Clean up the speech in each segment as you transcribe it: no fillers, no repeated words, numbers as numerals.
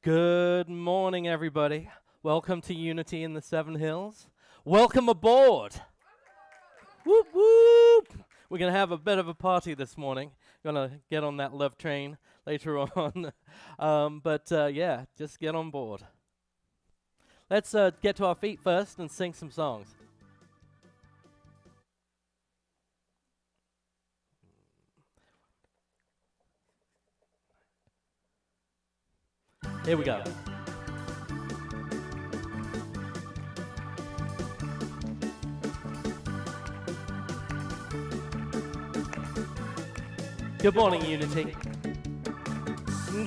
Good morning, everybody. Welcome to Unity in the Seven Hills. Welcome aboard. Whoop, whoop. We're going to have a bit of a party this morning. Going to get on that love train later on. Yeah, just get on board. Let's get to our feet first and sing some songs. Here we go. Good morning, Unity.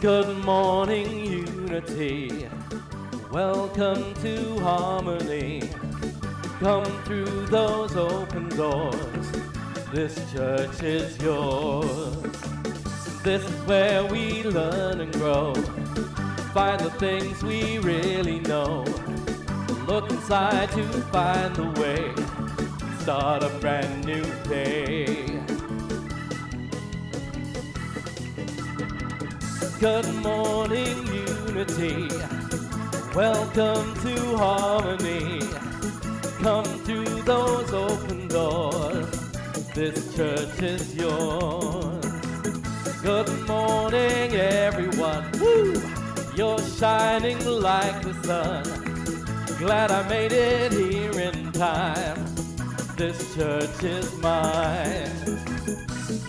Good morning, Unity. Welcome to harmony. Come through those open doors. This church is yours. This is where we learn and grow. Find the things we really know. Look inside to find the way. Start a brand new day. Good morning, Unity. Welcome to harmony. Come through those open doors. This church is yours. Good morning, everyone. Woo! You're shining like the sun. Glad I made it here in time. This church is mine.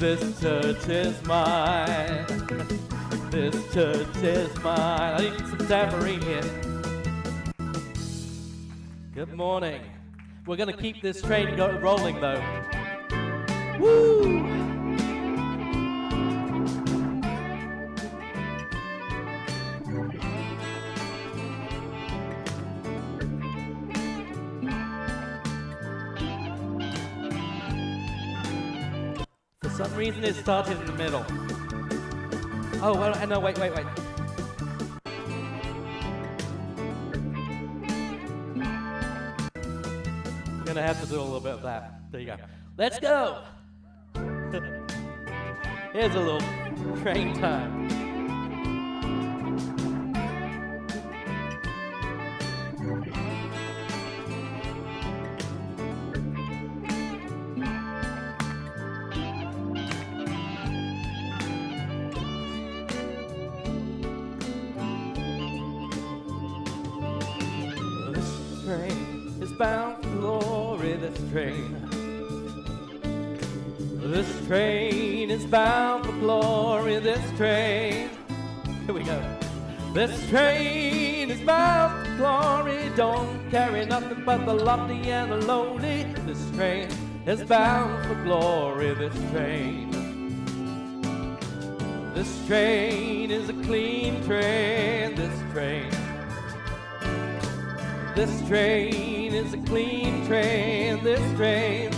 This church is mine. This church is mine. I need some tambourine here. Good morning. We're going to keep this train rolling though. Woo! For some reason it started in the middle. Oh, well, no, wait. We're gonna have to do a little bit of that. There you go. Let's go! Here's a little train time. Bound for glory, this train. This train is bound for glory, this train. Here we go. This train is bound for glory. Don't carry nothing but the lofty and the lowly. This train is bound for glory, this train. This train is a clean train, this train. This train is a clean train, this train.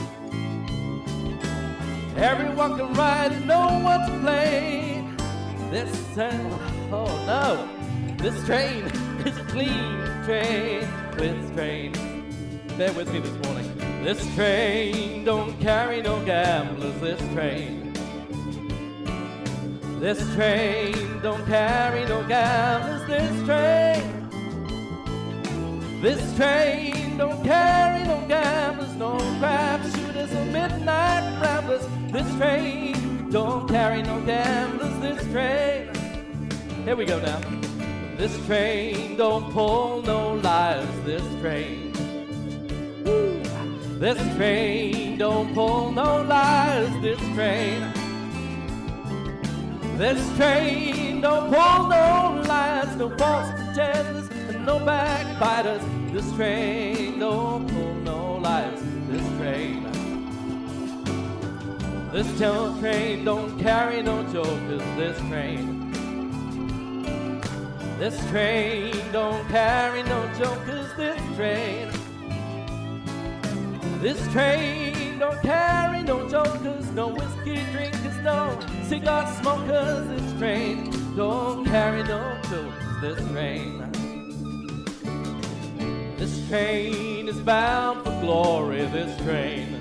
Everyone can ride and no one to blame. Oh no, this train is a clean train, this train. Bear with me this morning. This train don't carry no gamblers, this train. This train don't carry no gamblers, this train. This train don't carry no gamblers, no crap shooters or midnight ramblers. This train don't carry no gamblers, this train. Here we go now. This train don't pull no liars, this train. Woo. This train don't pull no liars, this train. This train don't pull no liars, no false pretenders, and no backbiters. This train don't pull no liars, this train. This train don't carry no jokers, this train. This train don't carry no jokers, this train. This train don't carry no jokers, no whiskey drinkers, no cigar smokers. This train don't carry no jokers, this train. This train is bound for glory, this train.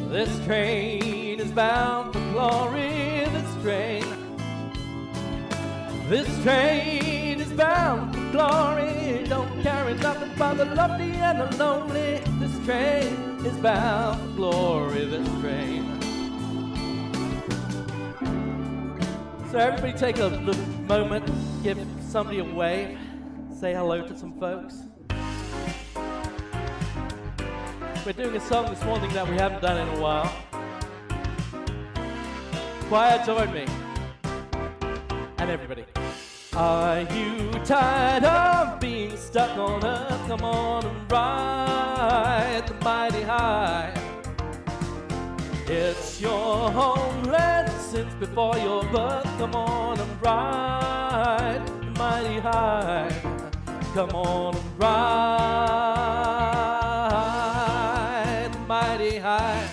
This train is bound for glory, this train. This train is bound for glory. Don't carry nothing but the lovely and the lonely. This train is bound for glory. This train. So everybody take a little moment, give somebody a wave, say hello to some folks. We're doing a song this morning that we haven't done in a while. Choir, join me. And everybody. Are you tired of being stuck on earth? Come on and ride the mighty high. It's your homeland since before your birth. Come on and ride the mighty high. Come on and ride the mighty high.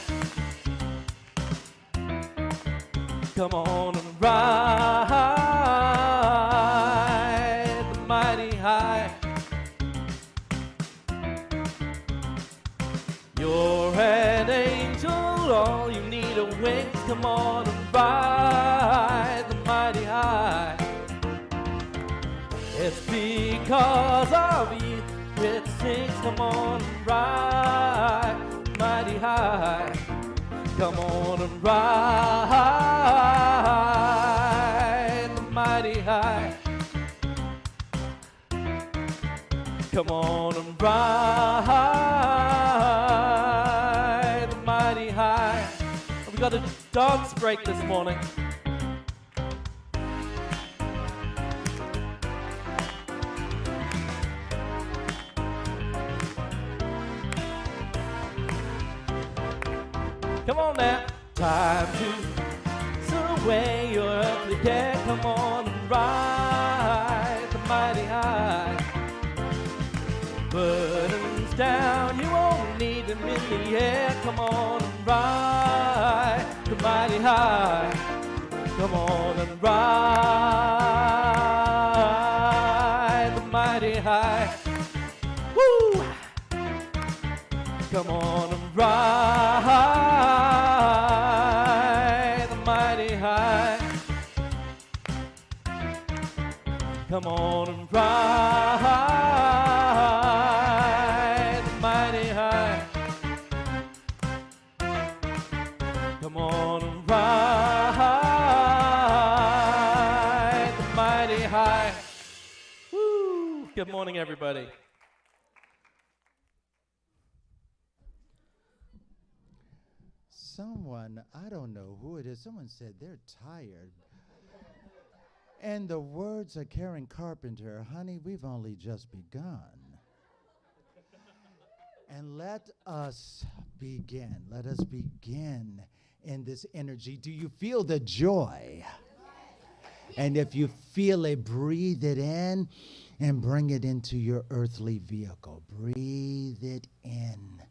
Come on and ride the mighty high. You're an angel, all you need are wings. Come on and ride the mighty high. It's because of you it sings. Come on and ride the mighty high. Come on and ride the mighty high. Come on and ride the mighty high. We got a dance break this morning. Come on now. Time to throw away your earthly care. Come on and ride the mighty high. Burdens down, you won't need them in the air. Come on and ride the mighty high. Come on and ride the mighty high. Woo! Come on and ride the mighty high. Come on and ride the mighty high. Come on and ride the mighty high. Woo! Good morning, everybody. Someone, I don't know who it is, someone said they're tired. And the words of Karen Carpenter, honey, we've only just begun. And let us begin. Let us begin in this energy. Do you feel the joy? And if you feel it, breathe it in and bring it into your earthly vehicle. Breathe it in.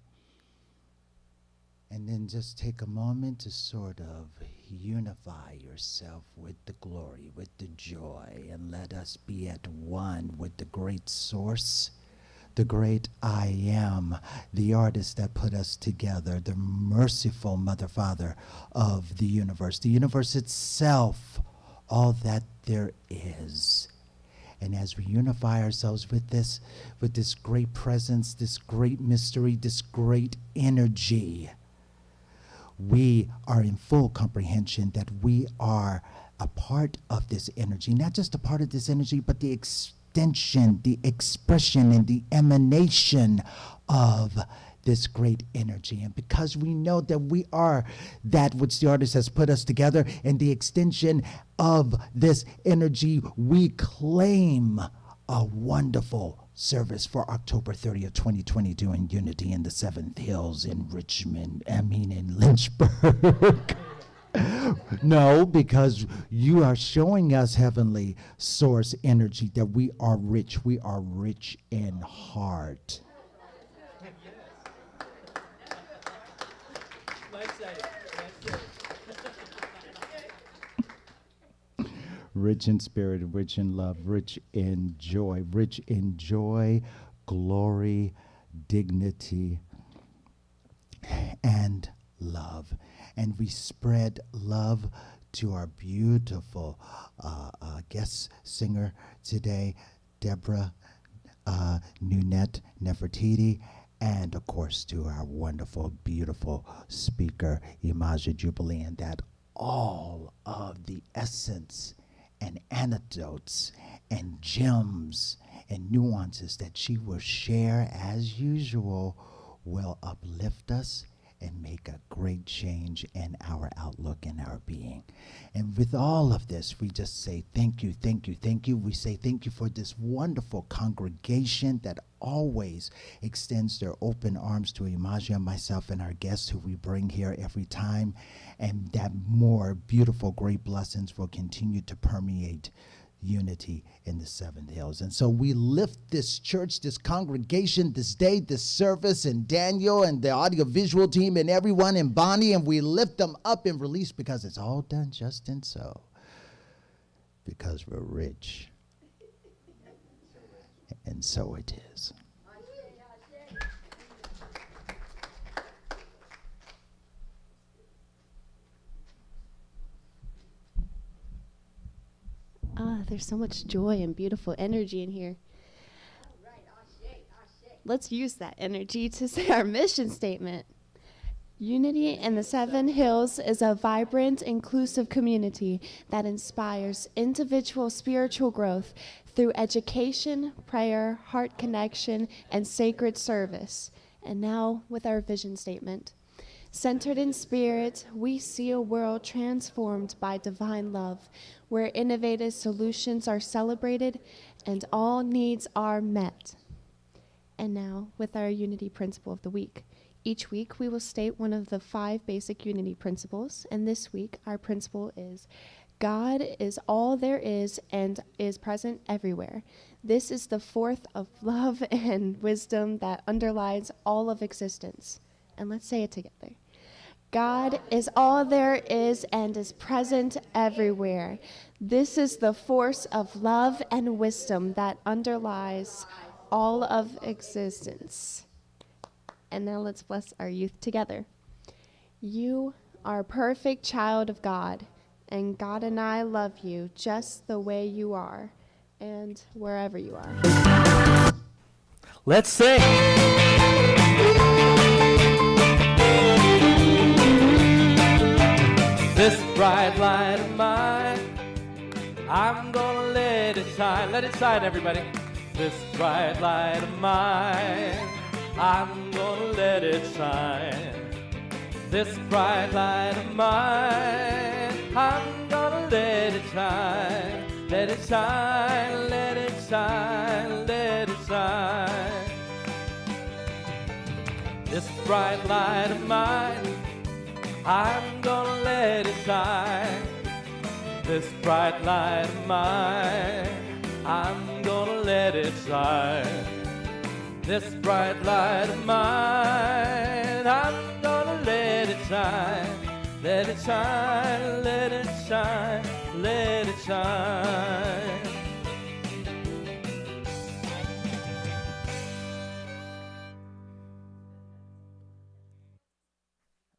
And then just take a moment to sort of unify yourself with the glory, with the joy, and let us be at one with the great source, the great I am, the artist that put us together, the merciful Mother, Father of the universe itself, all that there is. And as we unify ourselves with this great presence, this great mystery, this great energy, we are in full comprehension that we are a part of this energy, not just a part of this energy, but the extension, the expression, and the emanation of this great energy. And because we know that we are that which the artist has put us together and the extension of this energy, we claim a wonderful service for October 30th, 2022 in Unity in the Seventh Hills in in Lynchburg. No, because you are showing us, Heavenly Source energy, that we are rich in heart. Rich in spirit, rich in love, rich in joy, glory, dignity, and love. And we spread love to our beautiful guest singer today, Deborah Nunet Nefertiti, and of course to our wonderful, beautiful speaker, Yemaja Jubilee, and that all of the essence and anecdotes and gems and nuances that she will share as usual will uplift us and make a great change in our outlook and our being. And with all of this, we just say thank you, thank you, thank you. We say thank you for this wonderful congregation that always extends their open arms to Yemaja and myself and our guests who we bring here every time, and that more beautiful, great blessings will continue to permeate unity in the Seven Hills. And so we lift this church, this congregation, this day, this service, and Daniel and the audiovisual team and everyone and Bonnie, and we lift them up and release because it's all done just and so. Because we're rich. And so it is. There's so much joy and beautiful energy in here. Let's use that energy to say our mission statement. Unity in the Seven Hills is a vibrant, inclusive community that inspires individual spiritual growth through education, prayer, heart connection, and sacred service. And now with our vision statement. Centered in spirit, we see a world transformed by divine love, where innovative solutions are celebrated and all needs are met. And now, with our unity principle of the week. Each week, we will state one of the 5 basic unity principles, and this week, our principle is God is all there is and is present everywhere. This is the fourth of love and wisdom that underlies all of existence. And let's say it together. God is all there is and is present everywhere. This is the force of love and wisdom that underlies all of existence. And now let's bless our youth together. You are a perfect child of God, and God and I love you just the way you are and wherever you are. Let's sing. This bright light of mine, I'm gonna let it shine. Let it shine, everybody. This bright light of mine, I'm gonna let it shine. This bright light of mine, I'm gonna let it shine. Let it shine, let it shine, let it shine. This bright light of mine, I'm gonna let it shine. This bright light of mine, I'm gonna let it shine. This bright light of mine, I'm gonna let it shine. Let it shine, let it shine, let it shine.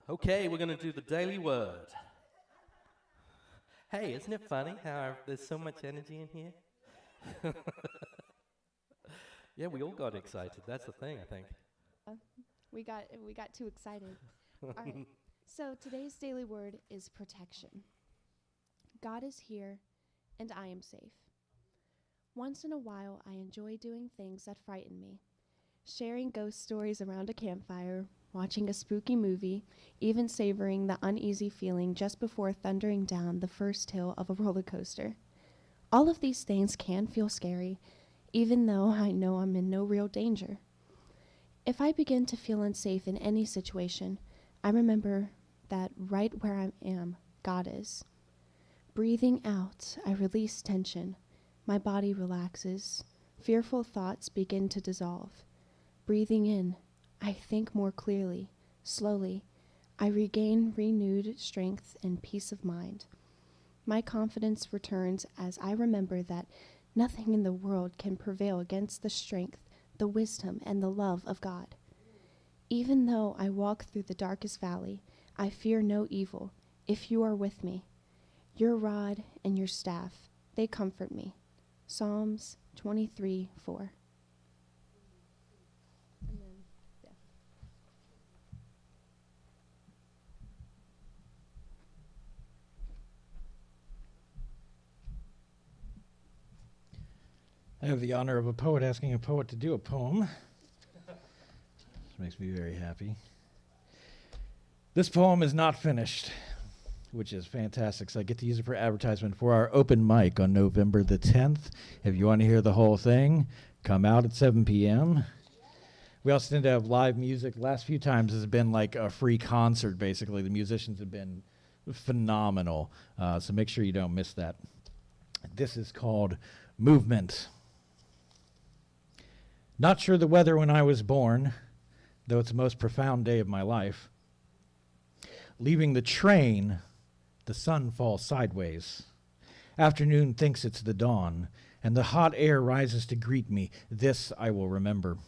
Okay, we're going to do the daily word. Hey, isn't it funny how there's so much energy in here? Yeah, we all got excited. That's the thing, I think. We got too excited. All right. So today's daily word is protection. God is here, and I am safe. Once in a while, I enjoy doing things that frighten me. Sharing ghost stories around a campfire, watching a spooky movie, even savoring the uneasy feeling just before thundering down the first hill of a roller coaster. All of these things can feel scary, even though I know I'm in no real danger. If I begin to feel unsafe in any situation, I remember that right where I am, God is. Breathing out, I release tension. My body relaxes. Fearful thoughts begin to dissolve. Breathing in, I think more clearly. Slowly, I regain renewed strength and peace of mind. My confidence returns as I remember that nothing in the world can prevail against the strength, the wisdom, and the love of God. Even though I walk through the darkest valley, I fear no evil if you are with me. Your rod and your staff, they comfort me. Psalms 23:4. I have the honor of a poet asking a poet to do a poem. This makes me very happy. This poem is not finished, which is fantastic, so I get to use it for advertisement for our open mic on November the 10th. If you want to hear the whole thing, come out at 7 p.m. We also tend to have live music. Last few times has been like a free concert, basically. The musicians have been phenomenal, so make sure you don't miss that. This is called Movement. Not sure the weather when I was born, though it's the most profound day of my life. Leaving the train, the sun falls sideways. Afternoon thinks it's the dawn, and the hot air rises to greet me. This I will remember.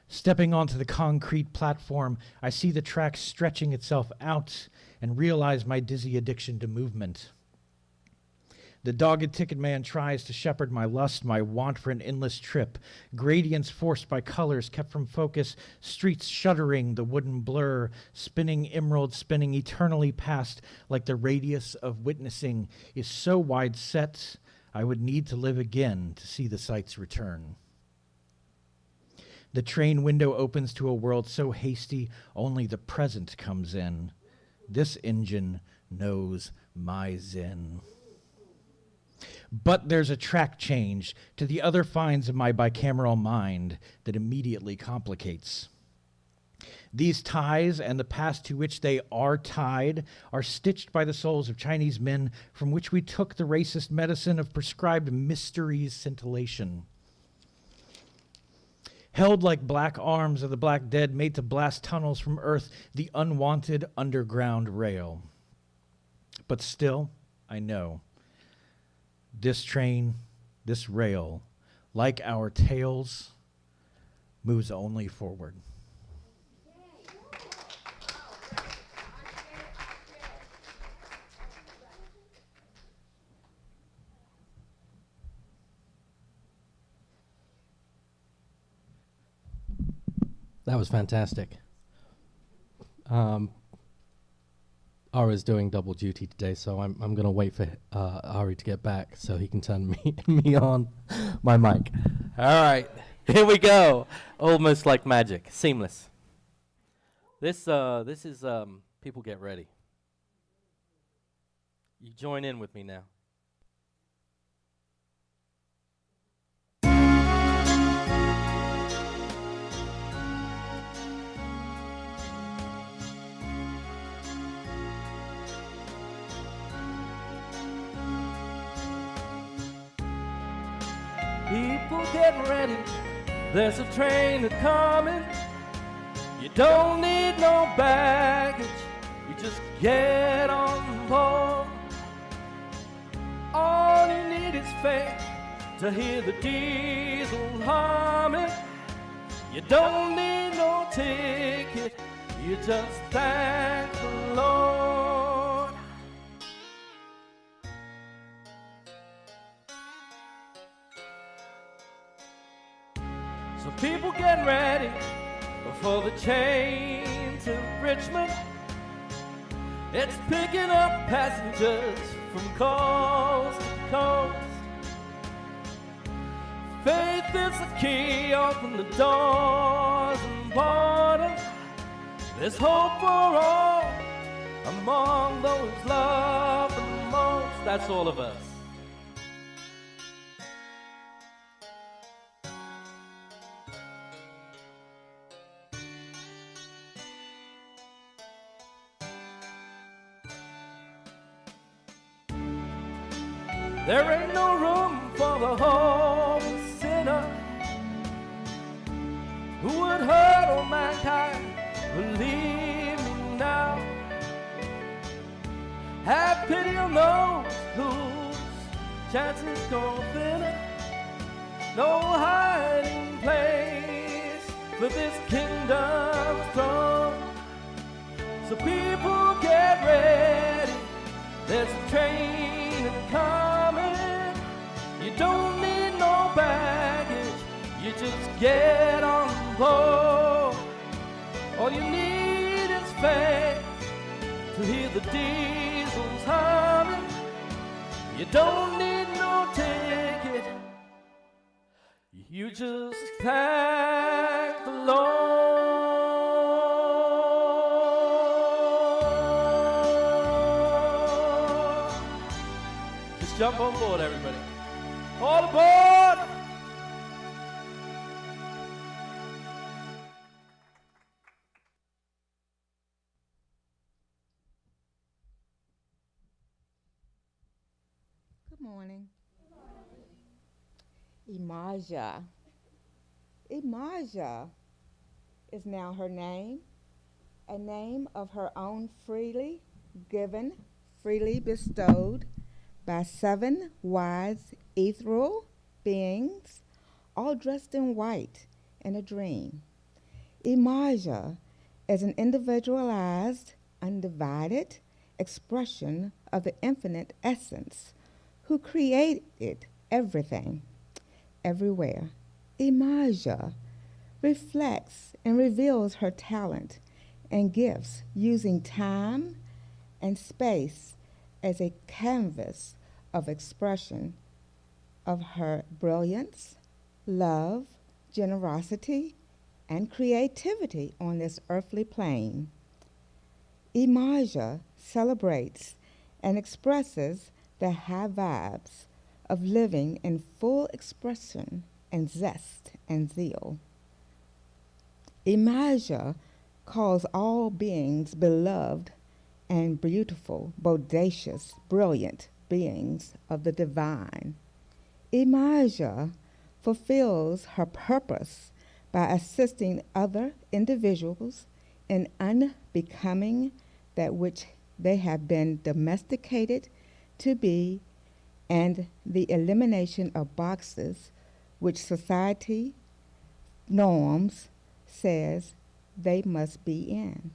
Stepping onto the concrete platform, I see the track stretching itself out and realize my dizzy addiction to movement. The dogged ticket man tries to shepherd my lust, my want for an endless trip. Gradients forced by colors kept from focus, streets shuddering, the wooden blur, spinning emerald, spinning eternally past, like the radius of witnessing is so wide set, I would need to live again to see the sights return. The train window opens to a world so hasty, only the present comes in. This engine knows my zen. But there's a track change to the other finds of my bicameral mind that immediately complicates. These ties and the past to which they are tied are stitched by the souls of Chinese men from which we took the racist medicine of prescribed mysteries scintillation. Held like black arms of the black dead made to blast tunnels from earth, the unwanted underground rail. But still, I know. This train, this rail, like our tails, moves only forward. That was fantastic. Ari's doing double duty today, so I'm going to wait for Ari to get back so he can turn me on my mic. All right, here we go. Almost like magic, seamless. This is people get ready. You join in with me now. People getting ready, there's a train a-coming. You don't need no baggage, you just get on board. All you need is faith to hear the diesel humming. You don't need no ticket, you just thank the Lord. So people get ready for the train to Richmond. It's picking up passengers from coast to coast. Faith is the key, open the doors and board 'em. There's hope for all among those loved the most. That's all of us. There ain't no room for the homeless sinner who would hurt all mankind. Believe me now. Have pity on those whose chances go thinner. No hiding place for this kingdom's throne. So people get ready There's a train coming. You don't need no baggage. You just get on board. All you need is faith to hear the diesels humming. You don't need no ticket. You just thank the Lord. Just jump on board, everybody. All aboard! Good morning. Yemaja. Yemaja is now her name, a name of her own freely given, freely bestowed by 7 wise ethereal beings, all dressed in white in a dream. Yemaja is an individualized, undivided expression of the infinite essence who created everything, everywhere. Yemaja reflects and reveals her talent and gifts using time and space as a canvas of expression of her brilliance, love, generosity, and creativity on this earthly plane. Yemaja celebrates and expresses the high vibes of living in full expression and zest and zeal. Yemaja calls all beings beloved and beautiful, bodacious, brilliant beings of the divine. Yemaja fulfills her purpose by assisting other individuals in unbecoming that which they have been domesticated to be, and the elimination of boxes which society norms says they must be in.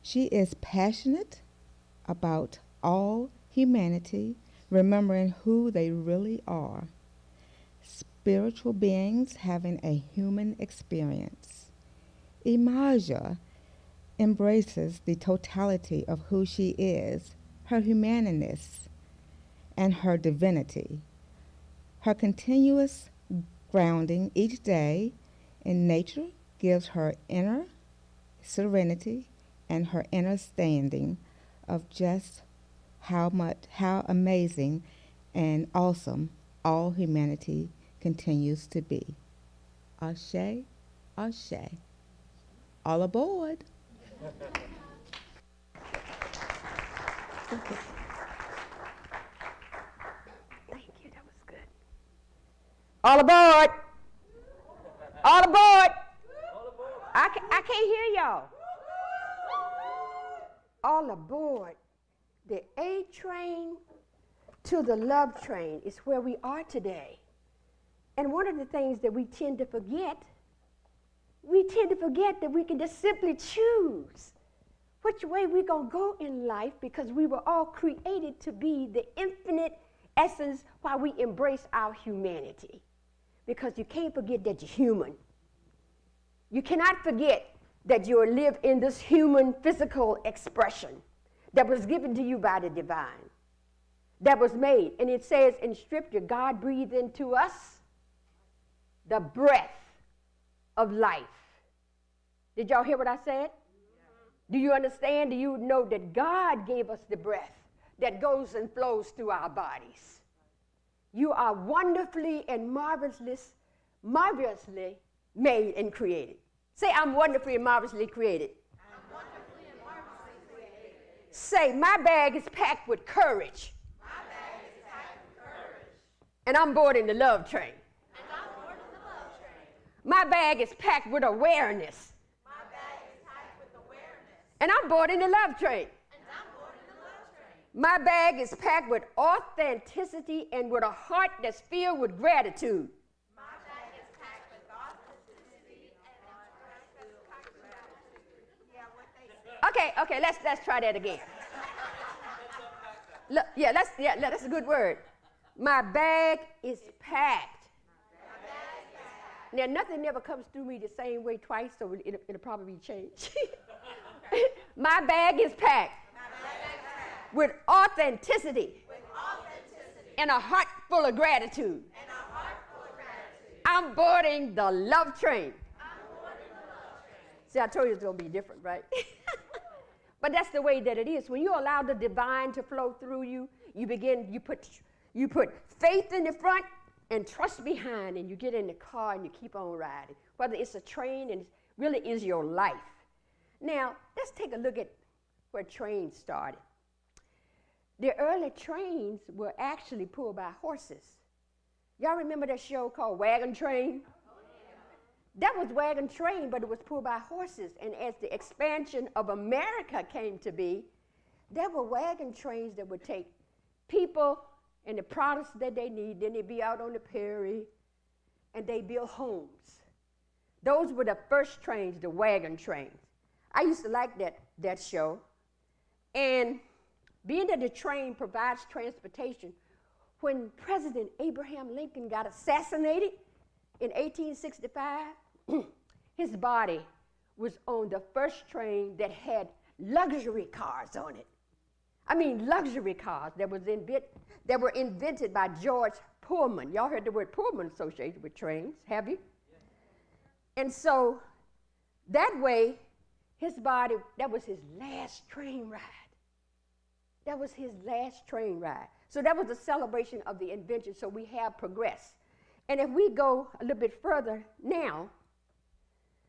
She is passionate about all humanity, remembering who they really are, spiritual beings having a human experience. Yemaja embraces the totality of who she is, her humaneness, and her divinity. Her continuous grounding each day in nature gives her inner serenity and her understanding of just how amazing and awesome all humanity continues to be. Ashe, ashe. All aboard. Thank you, that was good. All aboard! All aboard! I can't hear y'all. All aboard. The A train to the love train is where we are today. And one of the things that we tend to forget that we can just simply choose which way we're going to go in life, because we were all created to be the infinite essence while we embrace our humanity. Because you can't forget that you're human. You cannot forget that you live in this human physical expression that was given to you by the divine, that was made. And it says in Scripture, God breathed into us the breath of life. Did y'all hear what I said? Do you understand? Do you know that God gave us the breath that goes and flows through our bodies? You are wonderfully and marvelously made and created. Say, I'm wonderfully and marvelously created. I'm wonderfully and marvelously created. Say, my bag is packed with courage. My bag is packed with courage. And I'm boarding the love train. And I'm boarding the love train. My bag is packed with awareness. My bag is packed with awareness. And I'm boarding the love train. And I'm boarding the love train. My bag is packed with authenticity and with a heart that's filled with gratitude. Okay, let's try that again. Yeah, that's a good word. My bag is packed. Now, nothing never comes through me the same way twice, so it'll probably change. My bag is packed with authenticity and a heart full of gratitude. I'm boarding the love train. See, I told you it's going to be different, right? But that's the way that it is. When you allow the divine to flow through you, you put faith in the front and trust behind, and you get in the car and you keep on riding. Whether it's a train and it really is your life. Now, let's take a look at where trains started. The early trains were actually pulled by horses. Y'all remember that show called Wagon Train? That was Wagon Train, but it was pulled by horses. And as the expansion of America came to be, there were wagon trains that would take people and the products that they need. Then they'd be out on the prairie, and they build homes. Those were the first trains, the wagon trains. I used to like that show. And being that the train provides transportation, when President Abraham Lincoln got assassinated in 1865, his body was on the first train that had luxury cars on it. I mean, luxury cars that were invented by George Pullman. Y'all heard the word Pullman associated with trains, have you? And so that way, his body, that was his last train ride. That was his last train ride. So that was a celebration of the invention, so we have progressed. And if we go a little bit further now,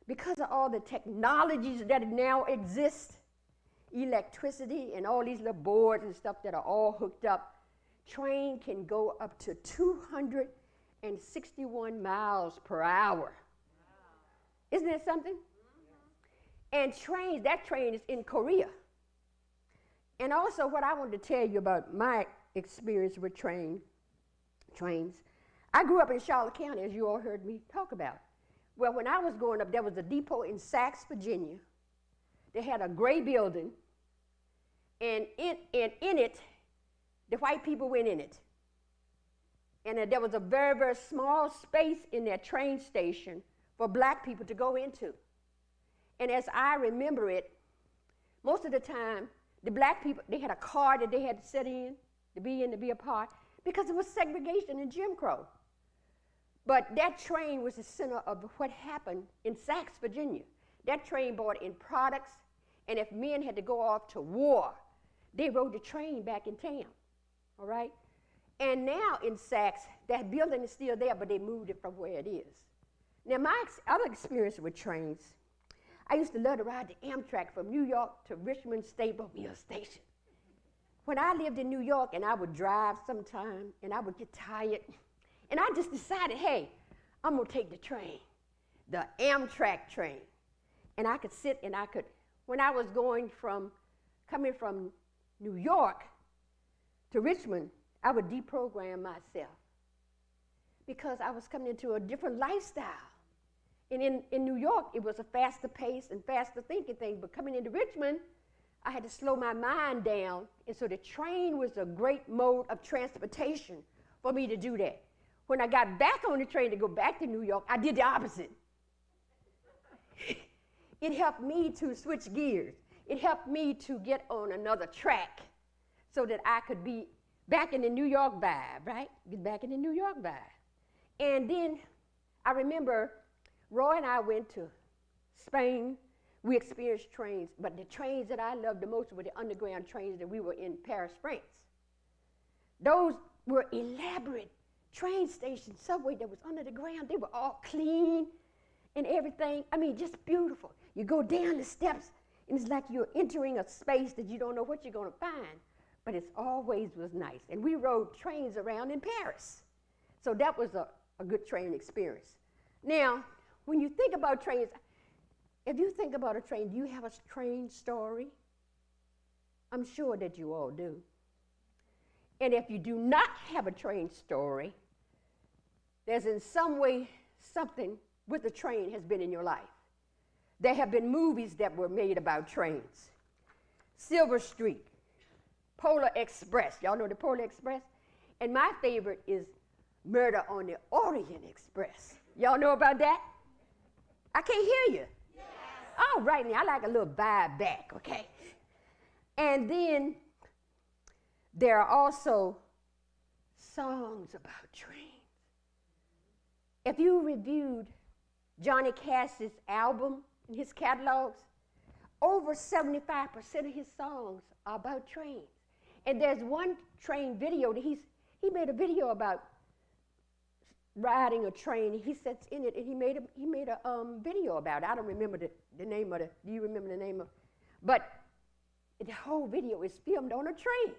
because of all the technologies that now exist, electricity and all these little boards and stuff that are all hooked up, train can go up to 261 miles per hour. Isn't that something? And that train is in Korea. And also what I wanted to tell you about my experience with trains. I grew up in Charlotte County, as you all heard me talk about. Well, when I was growing up, there was a depot in Sachs, Virginia. They had a gray building, and in it, the white people went in it. And there was a very, very small space in that train station for black people to go into. And as I remember it, most of the time, the black people, they had a car that they had to sit in, to be a part, because it was segregation and Jim Crow. But that train was the center of what happened in Sachs, Virginia. That train brought in products, and if men had to go off to war, they rode the train back in town, all right? And now in Sachs, that building is still there, but they moved it from where it is. Now, my other experience with trains, I used to love to ride the Amtrak from New York to Richmond Stable Mill Station. When I lived in New York, and I would drive sometime, and I would get tired, and I just decided, hey, I'm gonna take the train, the Amtrak train. And I could sit and when I was coming from New York to Richmond, I would deprogram myself because I was coming into a different lifestyle. And in New York, it was a faster pace and faster thinking thing, but coming into Richmond, I had to slow my mind down, and so the train was a great mode of transportation for me to do that. When I got back on the train to go back to New York, I did the opposite. It helped me to switch gears. It helped me to get on another track so that I could be back in the New York vibe, right? Get back in the New York vibe. And then I remember Roy and I went to Spain. We experienced trains, but the trains that I loved the most were the underground trains that we were in Paris, France. Those were elaborate train stations, subway that was under the ground. They were all clean and everything. I mean, just beautiful. You go down the steps, and it's like you're entering a space that you don't know what you're going to find, but it always was nice. And we rode trains around in Paris. So that was a good train experience. Now, when you think about trains, if you think about a train, do you have a train story? I'm sure that you all do. And if you do not have a train story, there's in some way something with the train has been in your life. There have been movies that were made about trains. Silver Streak, Polar Express. Y'all know the Polar Express? And my favorite is Murder on the Orient Express. Y'all know about that? I can't hear you. Yes. All right, now I like a little vibe back, okay? And then there are also songs about trains. If you reviewed Johnny Cash's album and his catalogs, over 75% of his songs are about trains. And there's one train video that he made a video about riding a train. He sits in it, and he made a video about it. I don't remember the name of it. Do you remember the name of it? But the whole video is filmed on a train.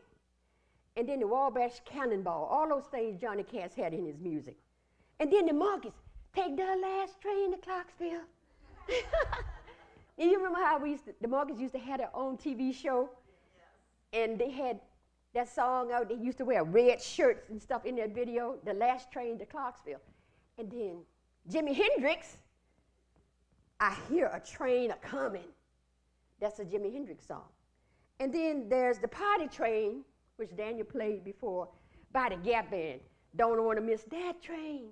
And then the Wabash Cannonball, all those things Johnny Cash had in his music. And then the Monkees, take the last train to Clarksville. And you remember how the Monkees used to have their own TV show? And they had that song out. They used to wear red shirts and stuff in that video, the last train to Clarksville. And then Jimi Hendrix, I hear a train a-coming. That's a Jimi Hendrix song. And then there's the Party Train, which Daniel played before, by the Gap Band. Don't want to miss that train,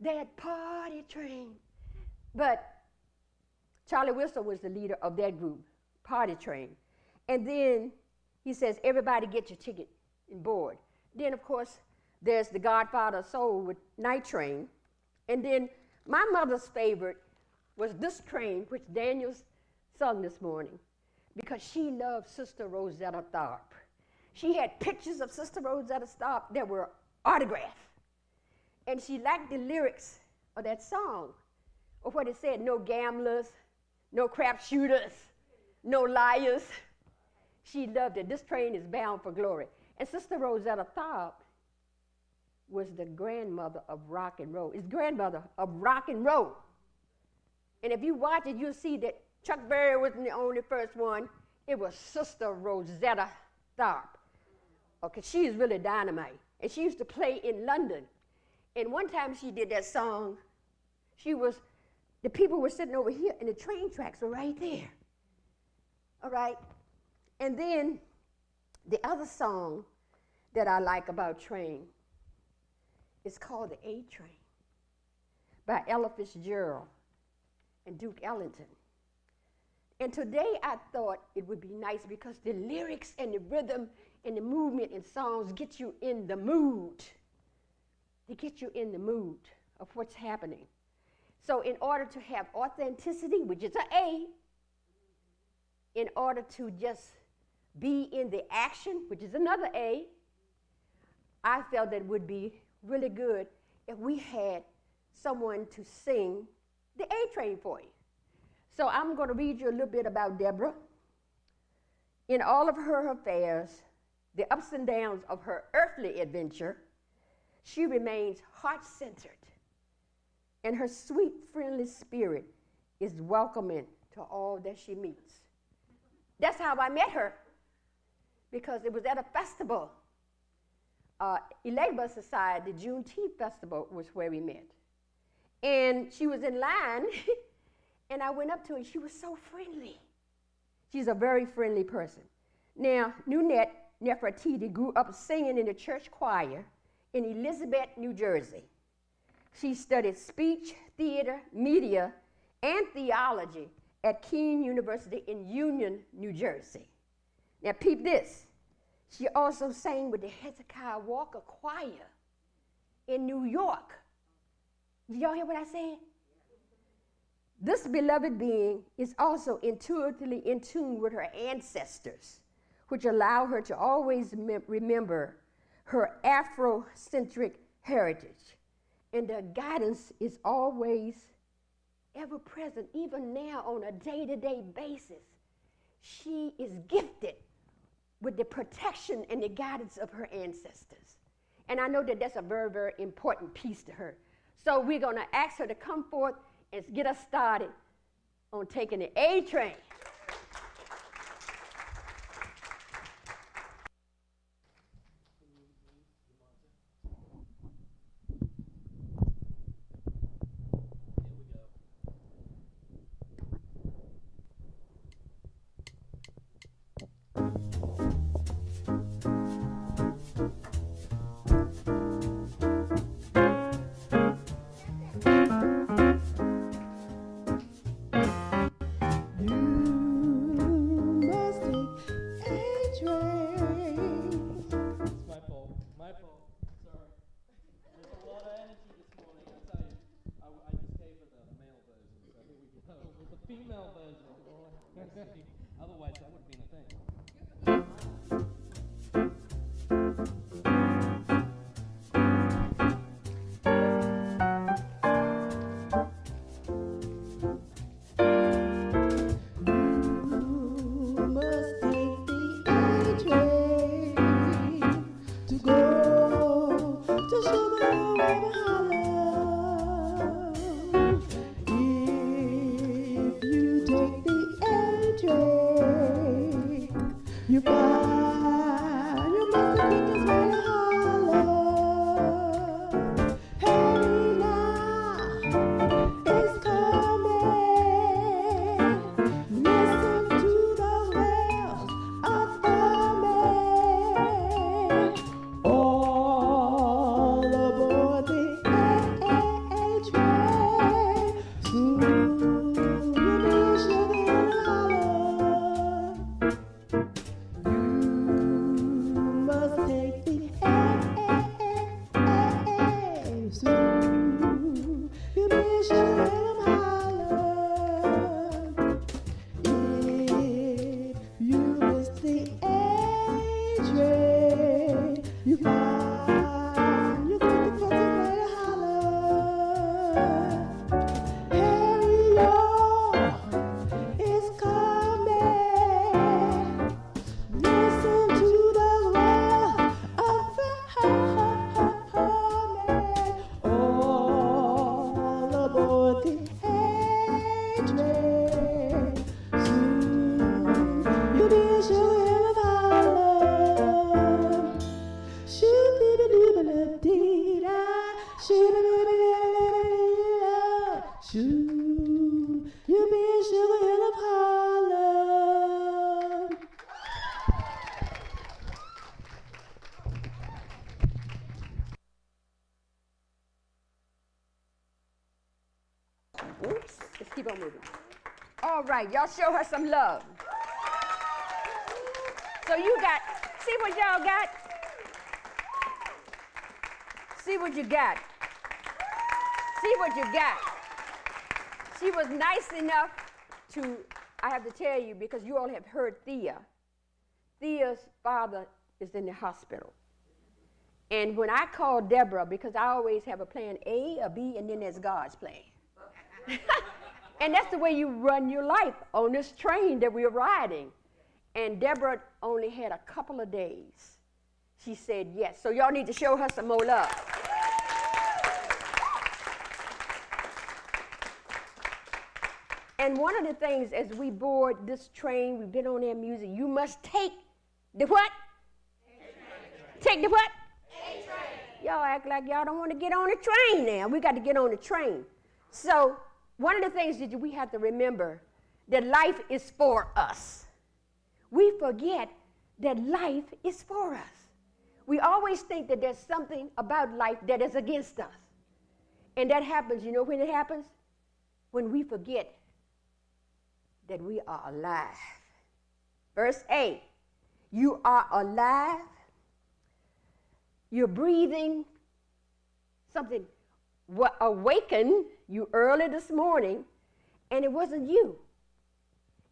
that party train. But Charlie Whistle was the leader of that group, Party Train. And then he says, everybody get your ticket and board. Then, of course, there's the Godfather of Soul with Night Train. And then my mother's favorite was this train, which Daniel sung this morning, because she loved Sister Rosetta Tharpe. She had pictures of Sister Rosetta Tharpe that were autographed. And she liked the lyrics of that song, of what it said, no gamblers, no crap shooters, no liars. She loved it. This train is bound for glory. And Sister Rosetta Tharpe was the grandmother of rock and roll. It's grandmother of rock and roll. And if you watch it, you'll see that Chuck Berry wasn't the only first one. It was Sister Rosetta Tharpe. Okay, she's really dynamite. And she used to play in London. And one time she did that song, the people were sitting over here and the train tracks were right there. All right? And then the other song that I like about train is called The A Train by Ella Fitzgerald and Duke Ellington. And today I thought it would be nice because the lyrics and the rhythm and the movement in songs get you in the mood. They get you in the mood of what's happening. So in order to have authenticity, which is an A, in order to just be in the action, which is another A, I felt that it would be really good if we had someone to sing the A Train for you. So I'm going to read you a little bit about Deborah. In all of her affairs, the ups and downs of her earthly adventure, she remains heart-centered, and her sweet, friendly spirit is welcoming to all that she meets. That's how I met her, because it was at a festival. Elegba Society, the Juneteenth Festival was where we met. And she was in line, and I went up to her, and she was so friendly. She's a very friendly person. Now, Nunette Nefertiti grew up singing in the church choir in Elizabeth, New Jersey. She studied speech, theater, media, and theology at Keene University in Union, New Jersey. Now, peep this. She also sang with the Hezekiah Walker Choir in New York. Did y'all hear what I said? This beloved being is also intuitively in tune with her ancestors, which allow her to always remember her Afrocentric heritage. And their guidance is always ever present, even now on a day-to-day basis. She is gifted with the protection and the guidance of her ancestors. And I know that that's a very, very important piece to her. So we're going to ask her to come forth and get us started on taking the A train. female version. Otherwise, that would have been a thing. Oops, let's keep on moving. All right, y'all show her some love. So you got, see what y'all got? See what you got. See what you got. She was nice enough to, I have to tell you, because you all have heard Thea. Thea's father is in the hospital. And when I called Deborah, because I always have a plan A, a B, and then there's God's plan. And that's the way you run your life on this train that we're riding. And Deborah only had a couple of days. She said yes. So y'all need to show her some more love. And one of the things as we board this train, we've been on their music, you must take the what? Take the what? Y'all act like y'all don't want to get on the train now. We got to get on the train. So one of the things that we have to remember, that life is for us. We forget that life is for us. We always think that there's something about life that is against us. And that happens, you know when it happens? When we forget that we are alive. Verse 8, you are alive. You're breathing. Something awakened you early this morning, and it wasn't you.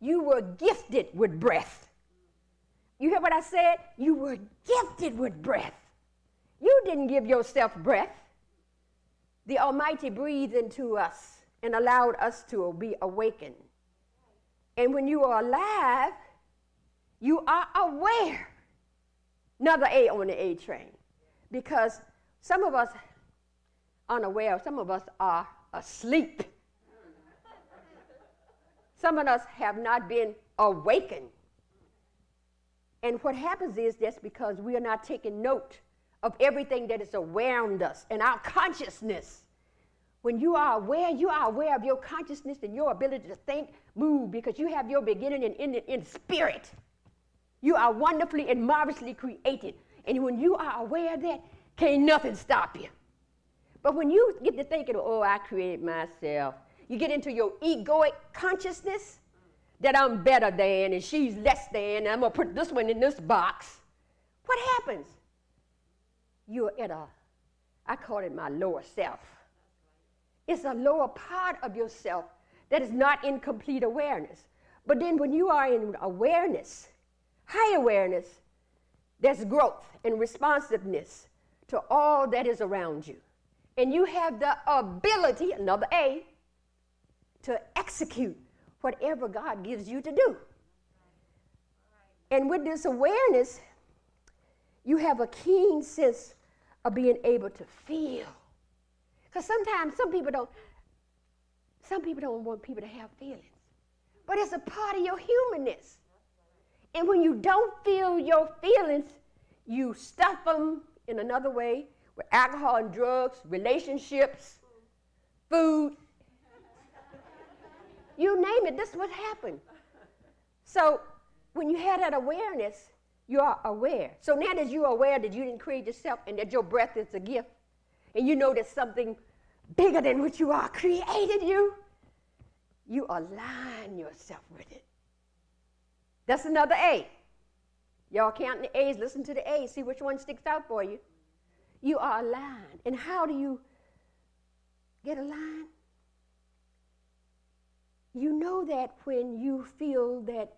You were gifted with breath. You hear what I said? You were gifted with breath. You didn't give yourself breath. The Almighty breathed into us and allowed us to be awakened. And when you are alive, you are aware. Another A on the A train. Because some of us unaware, some of us are asleep. Some of us have not been awakened. And what happens is that's because we are not taking note of everything that is around us and our consciousness. When you are aware of your consciousness and your ability to think, move, because you have your beginning and ending in spirit. You are wonderfully and marvelously created. And when you are aware of that, can't nothing stop you. But when you get to thinking, oh, I created myself, you get into your egoic consciousness that I'm better than and she's less than, and I'm going to put this one in this box. What happens? You're at I call it my lower self. It's a lower part of yourself that is not in complete awareness. But then when you are in awareness, high awareness, there's growth and responsiveness to all that is around you. And you have the ability, another A, to execute whatever God gives you to do. And with this awareness, you have a keen sense of being able to feel. Because sometimes some people don't want people to have feelings. But it's a part of your humanness. And when you don't feel your feelings, you stuff them in another way with alcohol and drugs, relationships, food. You name it, this is what happened. So when you have that awareness, you are aware. So now that you're aware that you didn't create yourself and that your breath is a gift, and you know that something bigger than what you are created you align yourself with it. That's another A. Y'all counting the A's, listen to the A's, see which one sticks out for you. You are aligned. And how do you get aligned? You know that when you feel that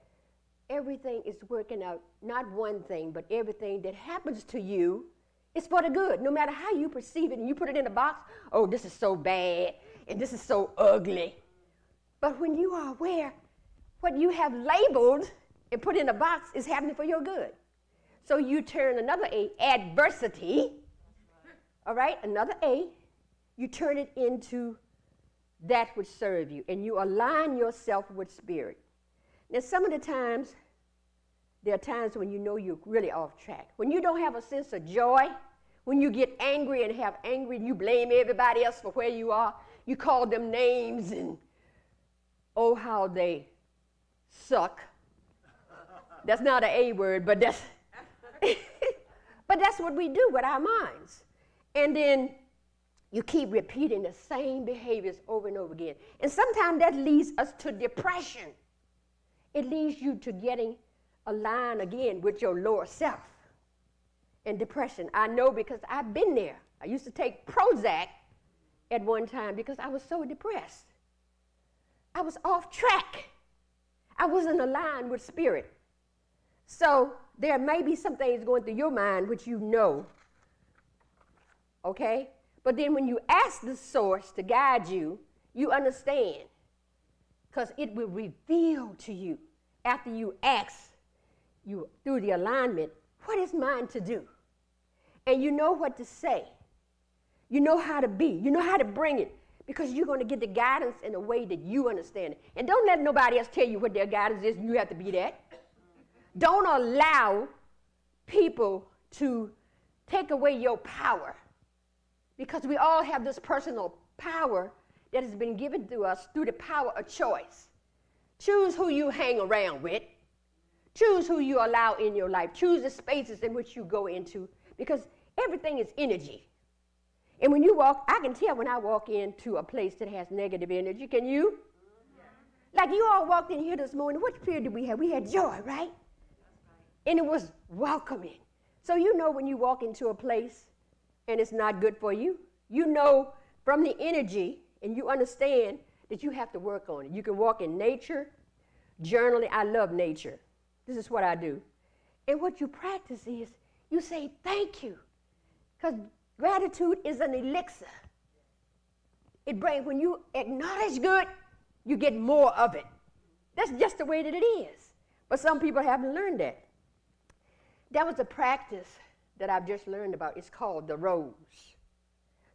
everything is working out, not one thing, but everything that happens to you is for the good, no matter how you perceive it, and you put it in a box, oh, this is so bad, and this is so ugly. But when you are aware, what you have labeled and put in a box is happening for your good. So you turn another A, adversity, all right, another A, you turn it into that which serves you, and you align yourself with spirit. Now, some of the times, there are times when you know you're really off track. When you don't have a sense of joy, when you get angry and have anger and you blame everybody else for where you are, you call them names and, oh, how they suck. That's not an A word, but that's, but that's what we do with our minds. And then you keep repeating the same behaviors over and over again. And sometimes that leads us to depression. It leads you to getting aligned again with your lower self and depression. I know because I've been there. I used to take Prozac at one time because I was so depressed. I was off track. I wasn't aligned with spirit. So there may be some things going through your mind which you know, okay? But then when you ask the source to guide you, you understand, because it will reveal to you after you ask you through the alignment, what is mine to do? And you know what to say. You know how to be. You know how to bring it, because you're going to get the guidance in a way that you understand it. And don't let nobody else tell you what their guidance is, and you have to be that. Don't allow people to take away your power, because we all have this personal power that has been given to us through the power of choice. Choose who you hang around with. Choose who you allow in your life. Choose the spaces in which you go into, because everything is energy. And when you walk, I can tell when I walk into a place that has negative energy. Can you? Yeah. Like you all walked in here this morning. What period did we have? We had joy, right? And it was welcoming. So you know when you walk into a place and it's not good for you, you know from the energy, and you understand that you have to work on it. You can walk in nature, journaling. I love nature. This is what I do. And what you practice is you say thank you, because gratitude is an elixir. It brings, when you acknowledge good, you get more of it. That's just the way that it is. But some people haven't learned that. That was a practice that I've just learned about. It's called the rose.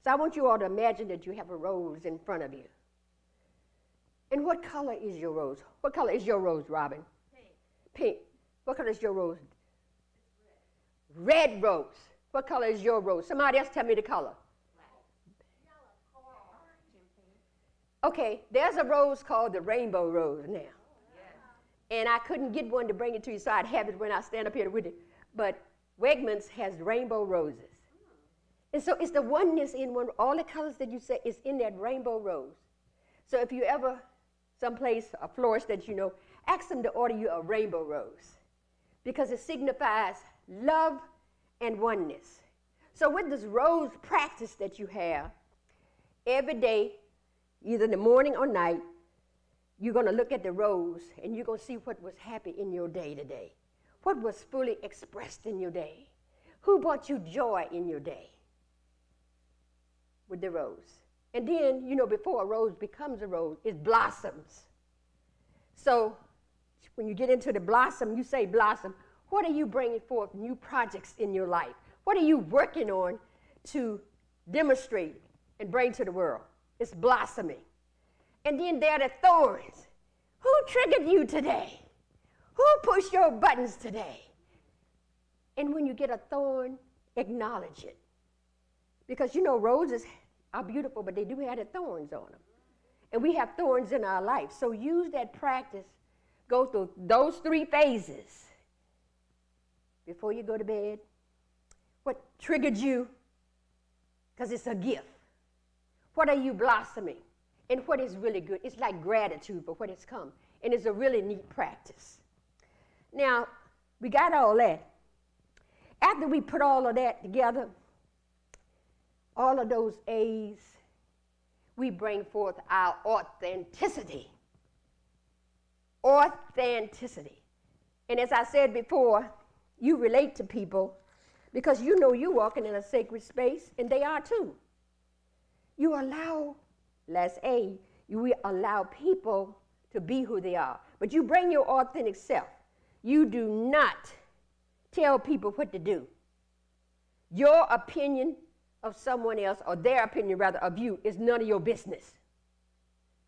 So I want you all to imagine that you have a rose in front of you. And what color is your rose? What color is your rose, Robin? Pink. Pink. What color is your rose? Red. Red rose. What color is your rose? Somebody else tell me the color. Okay, there's a rose called the rainbow rose now. And I couldn't get one to bring it to you, so I'd have it when I stand up here with it. But Wegmans has rainbow roses. And so it's the oneness in one, all the colors that you say is in that rainbow rose. So if you ever, someplace, a florist that you know, ask them to order you a rainbow rose, because it signifies love and oneness. So with this rose practice that you have, every day, either in the morning or night, you're going to look at the rose and you're going to see what was happy in your day today, what was fully expressed in your day, who brought you joy in your day with the rose. And then, you know, before a rose becomes a rose, it blossoms. So when you get into the blossom, you say blossom. What are you bringing forth new projects in your life? What are you working on to demonstrate and bring to the world? It's blossoming. And then there are the thorns. Who triggered you today? Who pushed your buttons today? And when you get a thorn, acknowledge it. Because, you know, roses are beautiful, but they do have the thorns on them. And we have thorns in our life. So use that practice. Go through those 3 phases before you go to bed. What triggered you? Because it's a gift. What are you blossoming? And what is really good? It's like gratitude for what has come. And it's a really neat practice. Now, we got all that. After we put all of that together, all of those A's, we bring forth our authenticity. Authenticity. And as I said before, you relate to people because you know you're walking in a sacred space, and they are too. You allow, last A, you allow people to be who they are. But you bring your authentic self. You do not tell people what to do. Your opinion of someone else, or their opinion rather of you, is none of your business.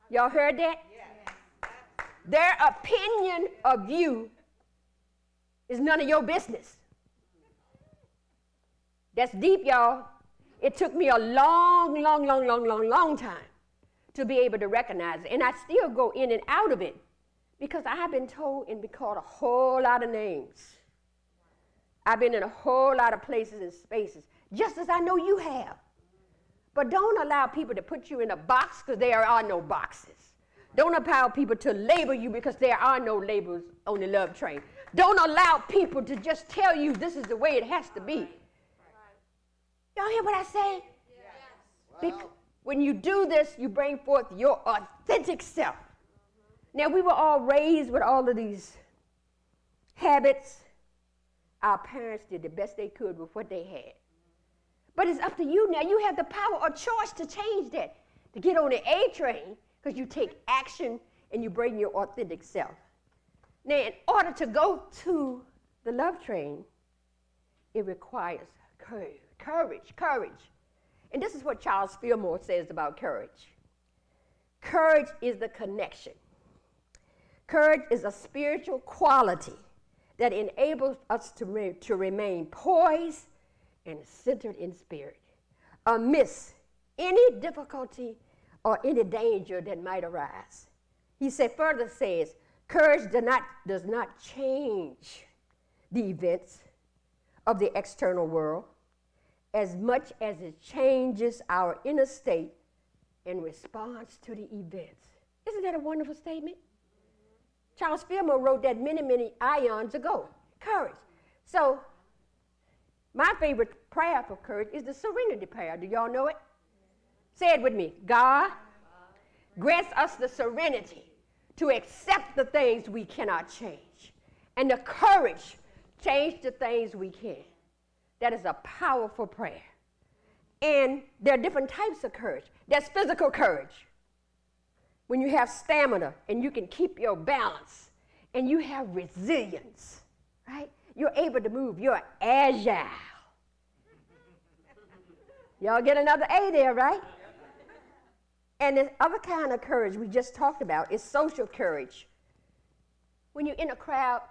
Y'all heard that? Yes. Their opinion of you is none of your business. That's deep, y'all. It took me a long time to be able to recognize it. And I still go in and out of it because I have been told and been called a whole lot of names. I've been in a whole lot of places and spaces, just as I know you have. But don't allow people to put you in a box because there are no boxes. Don't allow people to label you because there are no labels on the love train. Don't allow people to just tell you this is the way it has to be. Y'all hear what I say? Yes. When you do this, you bring forth your authentic self. Now, we were all raised with all of these habits. Our parents did the best they could with what they had. But it's up to you now. You have the power or choice to change that, to get on the A train, because you take action and you bring your authentic self. Now, in order to go to the love train, it requires courage. And this is what Charles Fillmore says about courage. Courage is the connection. Courage is a spiritual quality that enables us to remain poised and centered in spirit amidst any difficulty or any danger that might arise. He further says, courage does not change the events of the external world as much as it changes our inner state in response to the events. Isn't that a wonderful statement? Charles Fillmore wrote that many eons ago. Courage. So, my favorite prayer for courage is the serenity prayer. Do y'all know it? Say it with me. God grants us the serenity to accept the things we cannot change, and the courage to change the things we can. That is a powerful prayer. And there are different types of courage. There's physical courage. When you have stamina and you can keep your balance and you have resilience, right? You're able to move. You're agile. Y'all get another A there, right? And the other kind of courage we just talked about is social courage. When you're in a crowd,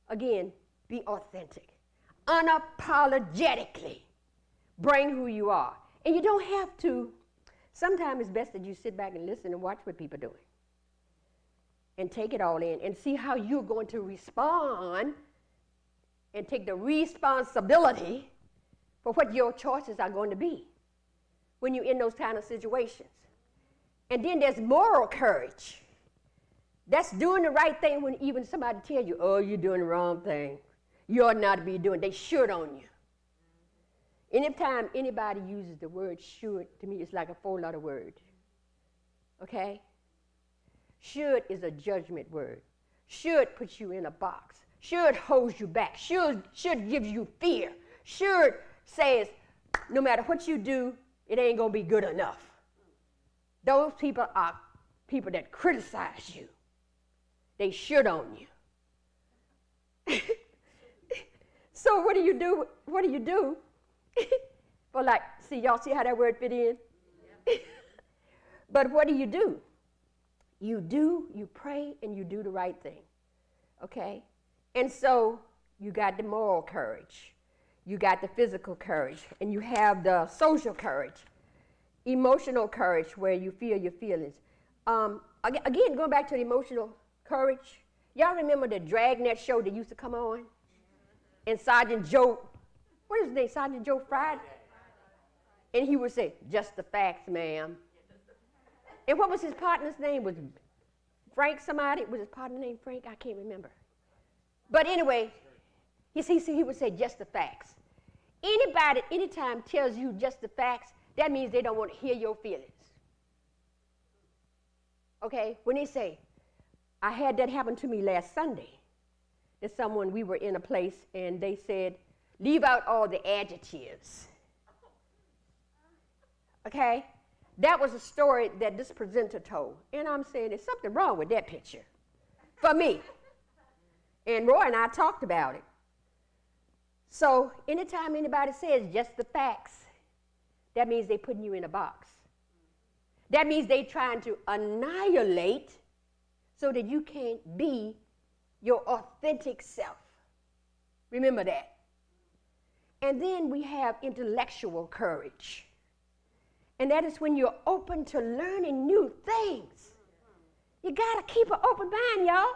again, be authentic. Unapologetically bring who you are. And you don't have to. Sometimes it's best that you sit back and listen and watch what people are doing and take it all in and see how you're going to respond and take the responsibility for what your choices are going to be when you're in those kind of situations. And then there's moral courage. That's doing the right thing when even somebody tells you, oh, you're doing the wrong thing. You ought not to be doing it. They should on you. Anytime anybody uses the word should, to me, it's like a 4-letter word. Okay? Should is a judgment word. Should puts you in a box. Should holds you back. Should gives you fear. Should says, no matter what you do, it ain't going to be good enough. Those people are people that criticize you. They should on you. So what do you do? What do you do? Well, like, see, y'all see how that word fit in? But what do? You pray, and you do the right thing, okay? And so you got the moral courage, you got the physical courage, and you have the social courage, emotional courage, where you feel your feelings. Again, going back to the emotional courage, y'all remember the Dragnet show that used to come on? And Sergeant Joe, what is his name, Sergeant Joe Friday? And he would say, just the facts, ma'am. And what was his partner's name? Was Frank somebody? Was his partner named Frank? I can't remember. But anyway, he would say just the facts. Anybody, anytime tells you just the facts, that means they don't want to hear your feelings. Okay? When they say, I had that happen to me last Sunday. There's someone, we were in a place, and they said, leave out all the adjectives. Okay? That was a story that this presenter told. And I'm saying there's something wrong with that picture for me. And Roy and I talked about it. So anytime anybody says just the facts, that means they're putting you in a box. That means they're trying to annihilate so that you can't be your authentic self. Remember that. And then we have intellectual courage. And that is when you're open to learning new things. You got to keep an open mind, y'all.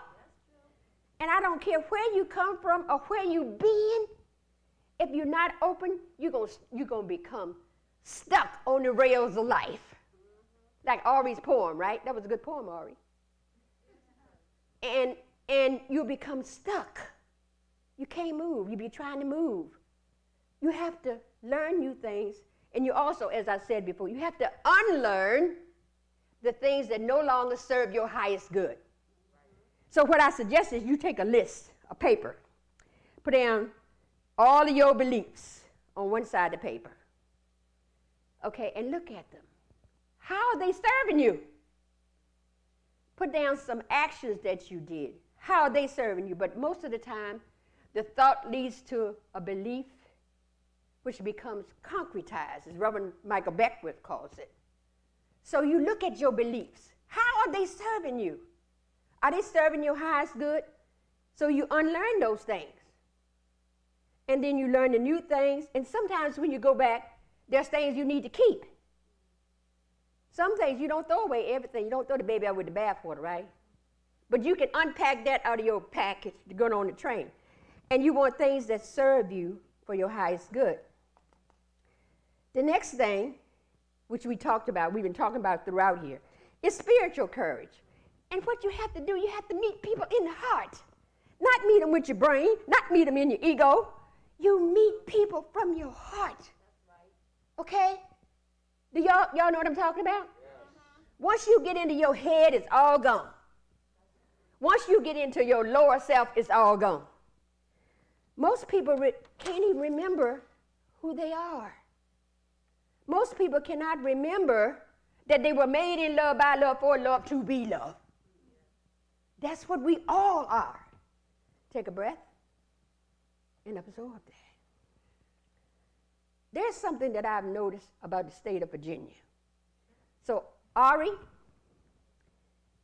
And I don't care where you come from or where you've been. If you're not open, you're gonna become stuck on the rails of life. Like Ari's poem, right? That was a good poem, Ari. And you become stuck. You can't move. You be trying to move. You have to learn new things. And you also, as I said before, you have to unlearn the things that no longer serve your highest good. So what I suggest is you take a list, a paper, put down all of your beliefs on one side of the paper. Okay, and look at them. How are they serving you? Put down some actions that you did. How are they serving you? But most of the time, the thought leads to a belief which becomes concretized, as Reverend Michael Beckwith calls it. So you look at your beliefs. How are they serving you? Are they serving your highest good? So you unlearn those things. And then you learn the new things. And sometimes when you go back, there's things you need to keep. Some things you don't throw away everything. You don't throw the baby out with the bathwater, right? But you can unpack that out of your package to go on the train. And you want things that serve you for your highest good. The next thing, which we talked about, we've been talking about throughout here, is spiritual courage. And what you have to do, you have to meet people in the heart. Not meet them with your brain, not meet them in your ego. You meet people from your heart. Okay? Do y'all know what I'm talking about? Once you get into your head, it's all gone. Once you get into your lower self, it's all gone. Most people can't even remember who they are. Most people cannot remember that they were made in love, by love, for love, to be loved. That's what we all are. Take a breath and absorb that. There's something that I've noticed about the state of Virginia. So, Ari,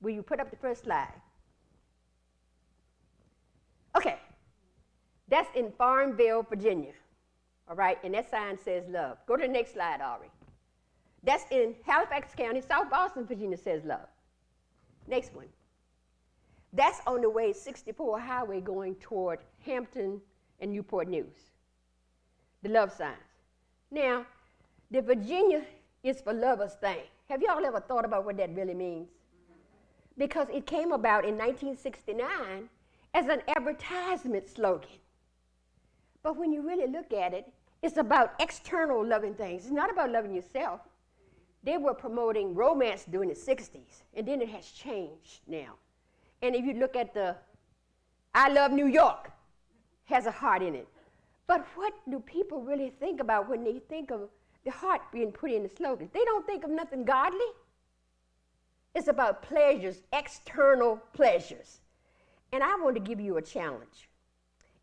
will you put up the first slide? Okay. That's in Farmville, Virginia. All right, and that sign says love. Go to the next slide, Ari. That's in Halifax County, South Boston, Virginia, says love. Next one. That's on the way 64 highway going toward Hampton and Newport News. The love signs. Now, the Virginia is for lovers thing. Have y'all ever thought about what that really means? Because it came about in 1969 as an advertisement slogan. But when you really look at it, it's about external loving things. It's not about loving yourself. they were promoting romance during the 60s, and then it has changed now. And if you look at the I Love New York, has a heart in it. But what do people really think about when they think of the heart being put in the slogan? They don't think of nothing godly. It's about pleasures, external pleasures. And I want to give you a challenge.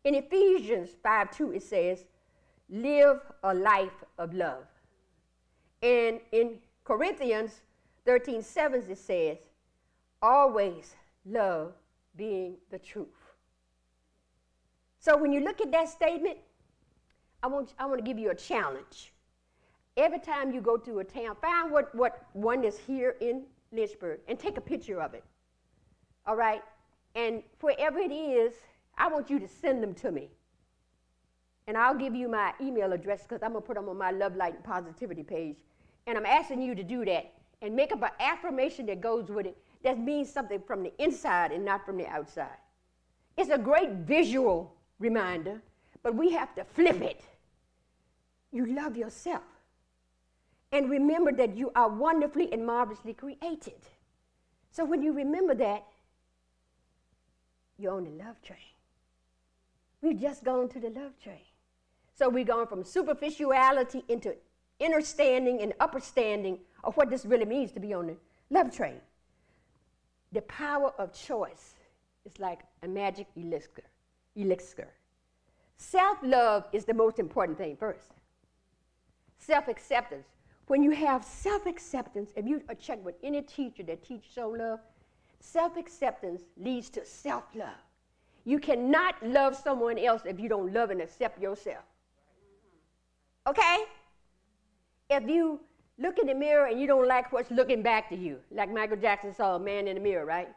In Ephesians 5:2, it says, live a life of love. And in Corinthians 13:7, it says, always love being the truth. So when you look at that statement, I want to give you a challenge. Every time you go to a town, find what one is here in Lynchburg and take a picture of it. All right? And wherever it is, I want you to send them to me. And I'll give you my email address because I'm going to put them on my Love, Light, and Positivity page. And I'm asking you to do that and make up an affirmation that goes with it that means something from the inside and not from the outside. It's a great visual reminder, but we have to flip it. You love yourself. And remember that you are wonderfully and marvelously created. So when you remember that, you're on the love train. We've just gone to the love train. So we're going from superficiality into understanding and upperstanding of what this really means to be on the love train. The power of choice is like a magic elixir. Self-love is the most important thing first. Self-acceptance. When you have self-acceptance, if you check with any teacher that teaches soul love, self-acceptance leads to self-love. You cannot love someone else if you don't love and accept yourself. Okay? If you look in the mirror and you don't like what's looking back to you, like Michael Jackson saw a man in the mirror, right?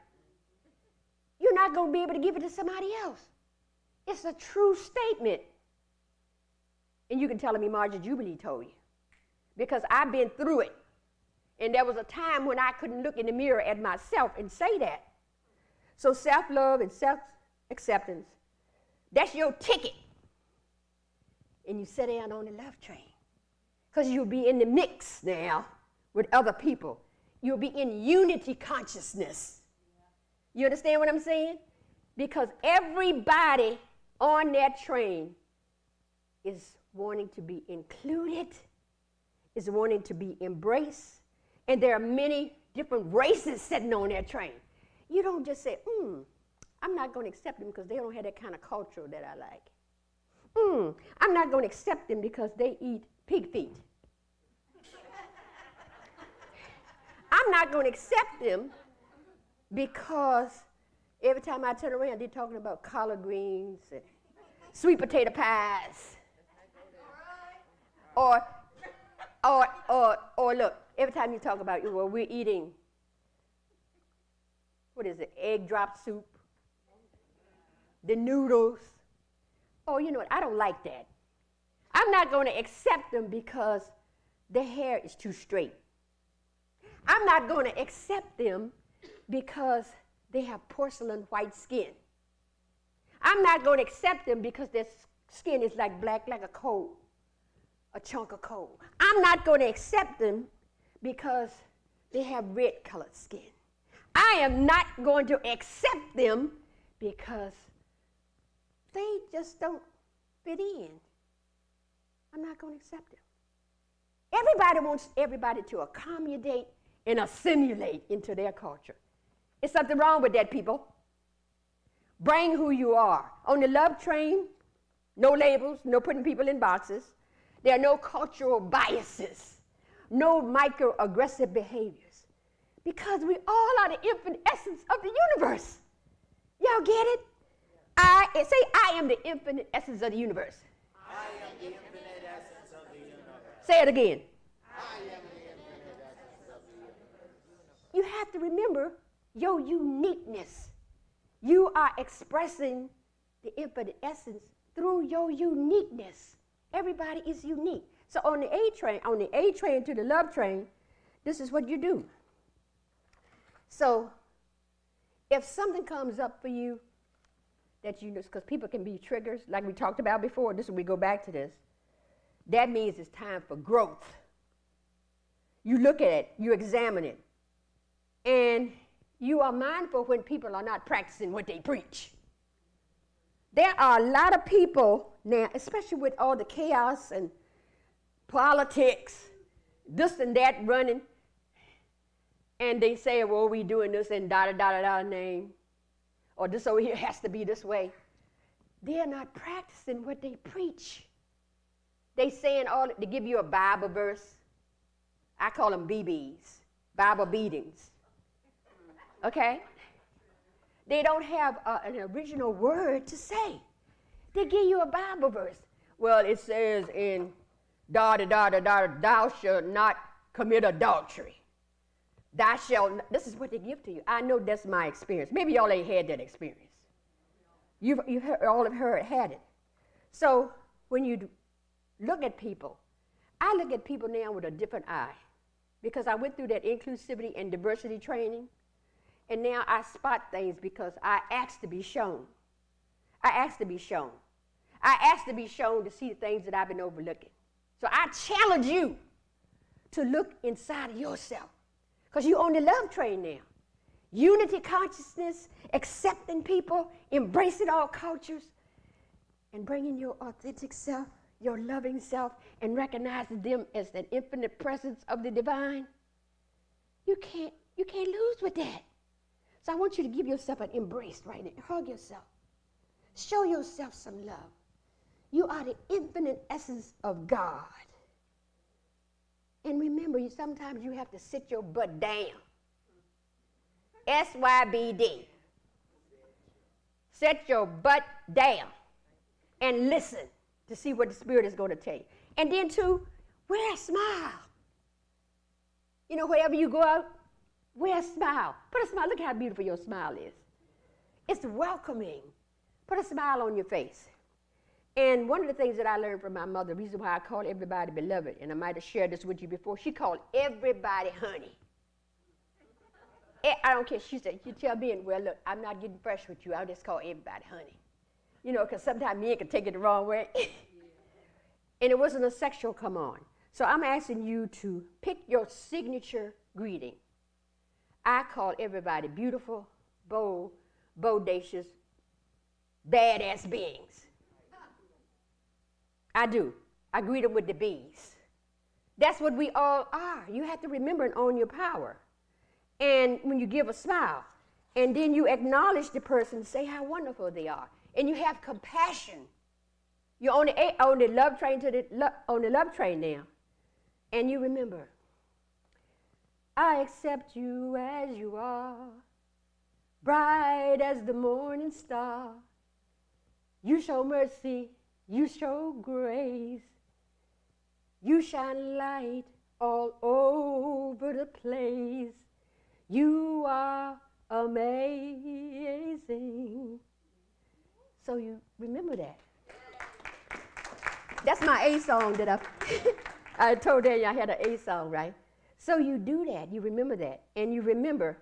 You're not going to be able to give it to somebody else. It's a true statement. And you can tell him Yemaja Jubilee told you. Because I've been through it. And there was a time when I couldn't look in the mirror at myself and say that. So self-love and self-acceptance, that's your ticket. And you sit down on the love train. Because you'll be in the mix now with other people. You'll be in unity consciousness. You understand what I'm saying? Because everybody on that train is wanting to be included, is wanting to be embraced, and there are many different races sitting on that train. You don't just say, I'm not going to accept them because they don't have that kind of culture that I like. I'm not going to accept them because they eat pig feet. I'm not going to accept them because every time I turn around, they're talking about collard greens and sweet potato pies. Or look, every time you talk about, well, we're eating, what is it, egg drop soup, the noodles. Oh, you know what, I don't like that. I'm not going to accept them because their hair is too straight. I'm not going to accept them because they have porcelain white skin. I'm not going to accept them because their skin is like black, like a coal, a chunk of coal. I'm not going to accept them because they have red colored skin. I am not going to accept them because they just don't fit in. I'm not going to accept them. Everybody wants everybody to accommodate and assimilate into their culture. There's something wrong with that, people. Bring who you are. On the love train, no labels, no putting people in boxes. There are no cultural biases, no microaggressive behaviors, because we all are the infinite essence of the universe. Y'all get it? Say, I am the infinite essence of the universe. I am the infinite essence of the universe. Say it again. I am the infinite essence of the universe. You have to remember your uniqueness. You are expressing the infinite essence through your uniqueness. Everybody is unique. So on the A train to the love train, this is what you do. So if something comes up for you that you know, because people can be triggers, like we talked about before, we go back to this, that means it's time for growth. You look at it, you examine it, and you are mindful when people are not practicing what they preach. There are a lot of people now, especially with all the chaos and politics, this and that running, and they say, well, we doing this in da-da-da-da-da name, or this over here has to be this way. They're not practicing what they preach. They saying all, they give you a Bible verse. I call them BBs, Bible beatings. Okay? They don't have an original word to say. They give you a Bible verse. Well, it says in da-da-da-da-da, thou shalt not commit adultery. Thou shalt not, this is what they give to you. I know that's my experience. Maybe y'all ain't had that experience. You've heard, all have heard, had it. So when you look at people, I look at people now with a different eye because I went through that inclusivity and diversity training, and now I spot things because I asked to be shown. I asked to be shown. I asked to be shown to see the things that I've been overlooking. So I challenge you to look inside of yourself because you're on the love train now. Unity consciousness, accepting people, embracing all cultures, and bringing your authentic self, your loving self, and recognizing them as that infinite presence of the divine. You can't lose with that. So I want you to give yourself an embrace right now. Hug yourself. Show yourself some love. You are the infinite essence of God. And remember, sometimes you have to sit your butt down. SYBD. Set your butt down and listen to see what the Spirit is going to tell you. And then, too, wear a smile. You know, wherever you go out, wear a smile. Put a smile. Look how beautiful your smile is. It's welcoming. Put a smile on your face. And one of the things that I learned from my mother, the reason why I call everybody beloved, and I might have shared this with you before, she called everybody honey. I don't care. She said, you tell me, and well, look, I'm not getting fresh with you. I'll just call everybody honey. You know, because sometimes men can take it the wrong way. And it wasn't a sexual come on. So I'm asking you to pick your signature greeting. I call everybody beautiful, bold, bodacious, badass beings. I do. I greet them with the B's. That's what we all are. You have to remember and own your power. And when you give a smile, and then you acknowledge the person, say how wonderful they are, and you have compassion. You're on the love train on the love train now, and you remember, I accept you as you are, bright as the morning star. You show mercy, you show grace, you shine light all over the place. You are amazing. So you remember that. That's my A song that I told Daniel I had an A song, right? So you do that, you remember that. And you remember,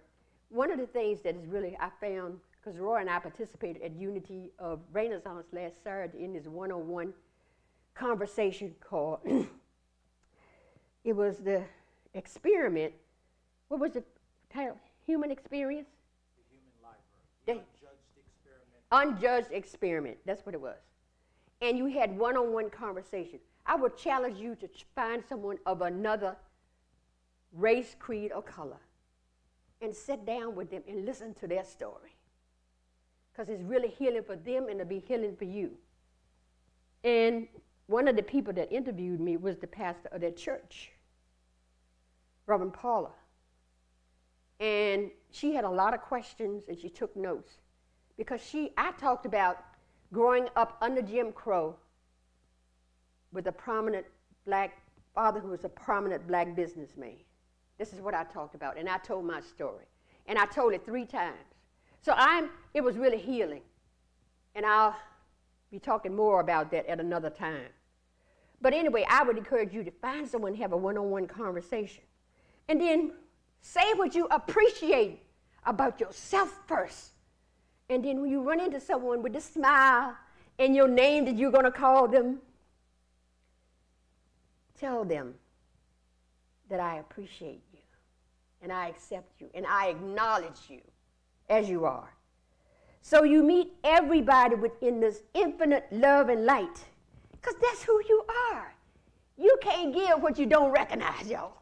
one of the things that is really, I found, because Roy and I participated at Unity of Renaissance last Saturday in this one-on-one conversation called, it was the experiment, what was the title? Human experience? The human library. The unjudged experiment, that's what it was. And you had one-on-one conversation. I would challenge you to find someone of another race, creed, or color and sit down with them and listen to their story. Because it's really healing for them and it'll be healing for you. And one of the people that interviewed me was the pastor of their church, Reverend Paula. And she had a lot of questions and she took notes because I talked about growing up under Jim Crow with a prominent black father who was a prominent black businessman. This is what I talked about, and I told my story. And I told it 3 times. So it was really healing. And I'll be talking more about that at another time. But anyway, I would encourage you to find someone, have a one-on-one conversation. And then say what you appreciate about yourself first. And then when you run into someone with a smile and your name that you're going to call them, tell them that I appreciate you, and I accept you, and I acknowledge you as you are. So you meet everybody within this infinite love and light, because that's who you are. You can't give what you don't recognize, y'all.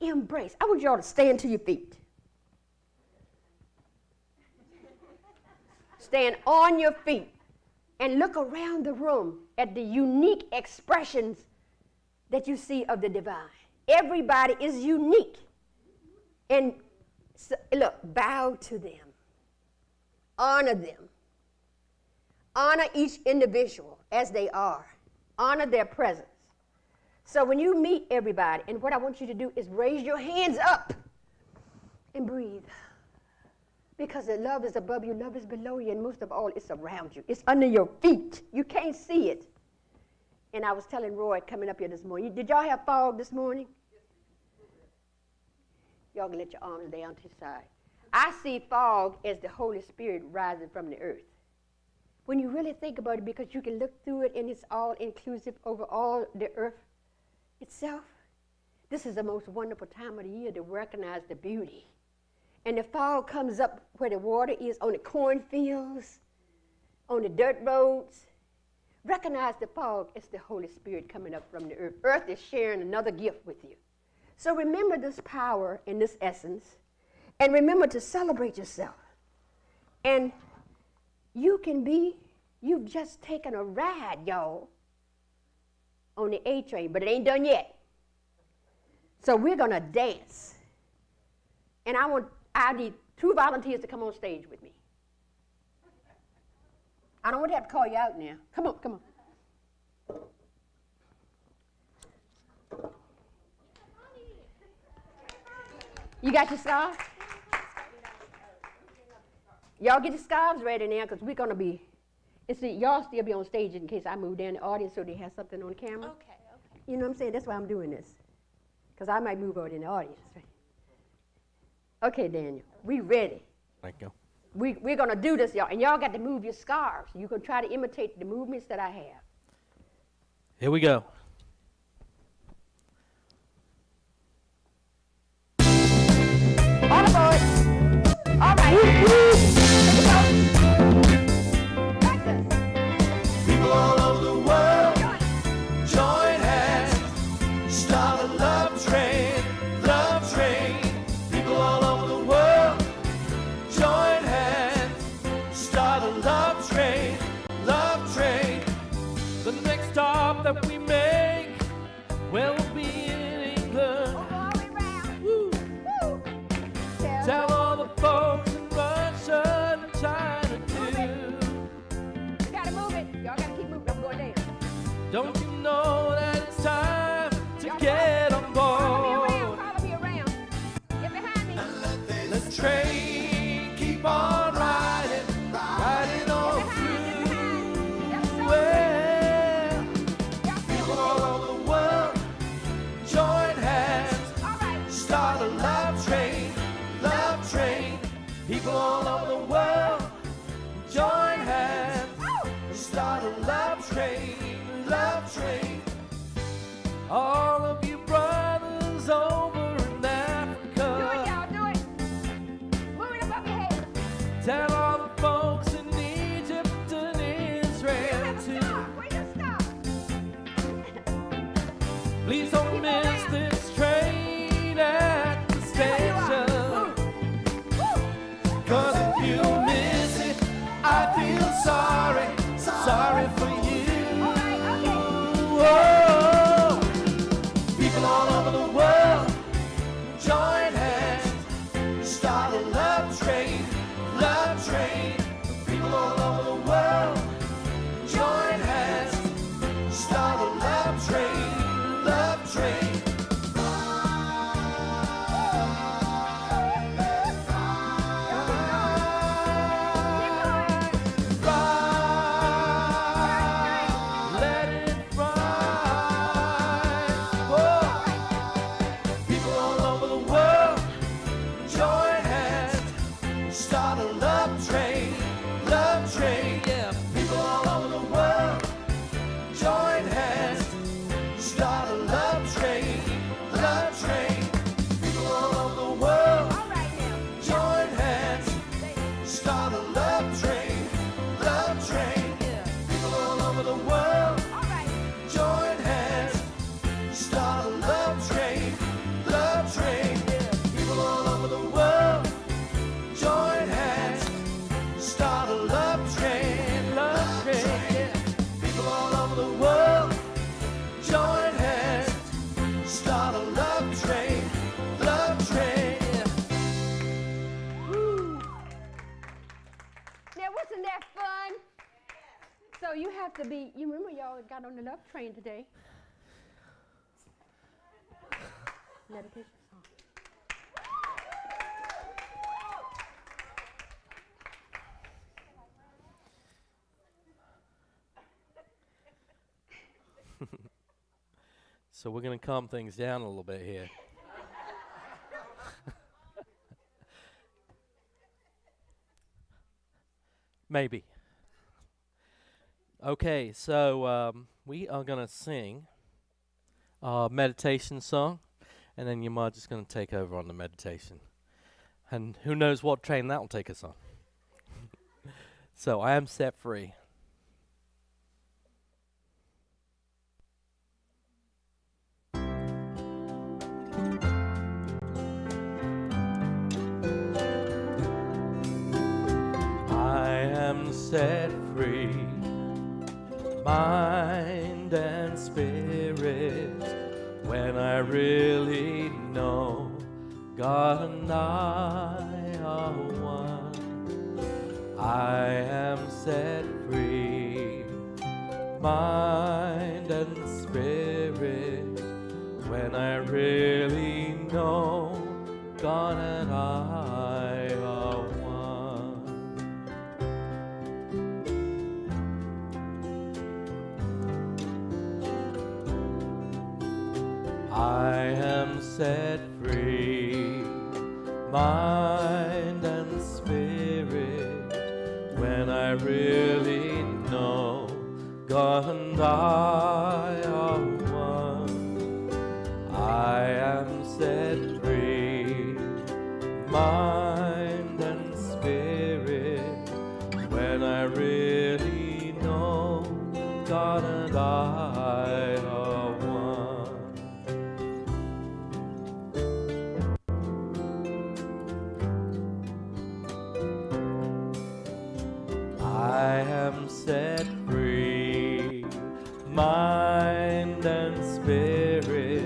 Embrace. I want y'all to stand to your feet. Stand on your feet and look around the room at the unique expressions that you see of the divine. Everybody is unique. And so, look, bow to them. Honor them. Honor each individual as they are. Honor their presence. So when you meet everybody, and what I want you to do is raise your hands up and breathe. Because the love is above you, love is below you, and most of all, it's around you. It's under your feet. You can't see it. And I was telling Roy coming up here this morning, did y'all have fog this morning? Y'all can let your arms down to the side. I see fog as the Holy Spirit rising from the earth. When you really think about it, because you can look through it and it's all inclusive over all the earth itself, this is the most wonderful time of the year to recognize the beauty. And the fog comes up where the water is, on the cornfields, on the dirt roads. Recognize the fog as the Holy Spirit coming up from the earth. Earth is sharing another gift with you. So remember this power and this essence, and remember to celebrate yourself. And you've just taken a ride, y'all, on the A train, but it ain't done yet. So we're going to dance. And I need 2 volunteers to come on stage with me. I don't want to have to call you out now. Come on, come on. You got your scarves? Y'all get your scarves ready now, because we're going to be, y'all still be on stage in case I move down the audience so they have something on camera. Okay. You know what I'm saying? That's why I'm doing this, because I might move over in the audience. Okay, Daniel, we ready. Thank you. We're going to do this, y'all, and y'all got to move your scarves. You can try to imitate the movements that I have. Here we go. All aboard. All right. Here we go. Practice. People all over the world, join hands, start a love train, love train. People all over the world, join hands, start a love train, love train. The next stop that we make will be in England. All the way around. Woo. Woo. Tell all the folks in Russia and China too. You got to move it. Y'all got to keep moving. I'm going down. Don't you know that it's time to Y'all get on Follow me board? around. Follow me around. Get behind me. Let the train keep on riding, riding on through. Well, People all over the world, join hands, All right. start a love train, love train. People all over the world, join hands, start a love train, love train. all of you brothers over in Do it, Africa, y'all. Do it. Move it above your head. tell all the folks in Egypt and Israel too. Where's your stop? Please don't miss this train at the station. Cause if you miss it, I feel sorry, sorry for you. All right, okay. Whoa. People all over the world, join hands, start a love train, love train. People all over the world, join hands, start a love train, love train. Let it fly. Whoa. to be, you remember y'all got on the love train today. Meditation song. So we're going to calm things down a little bit here. Maybe. Okay, so we are going to sing our meditation song, and then Yemaja's going to take over on the meditation. And who knows what train that will take us on. So I am set free. I am set free, mind and spirit, when I really know God and I are one. I am set free, mind and spirit, when I really know God and I are one. I am set free, mind and spirit, when I really know God and I are one. I am set free, mind and spirit, when I really know God and I are one. I am set free, mind and spirit,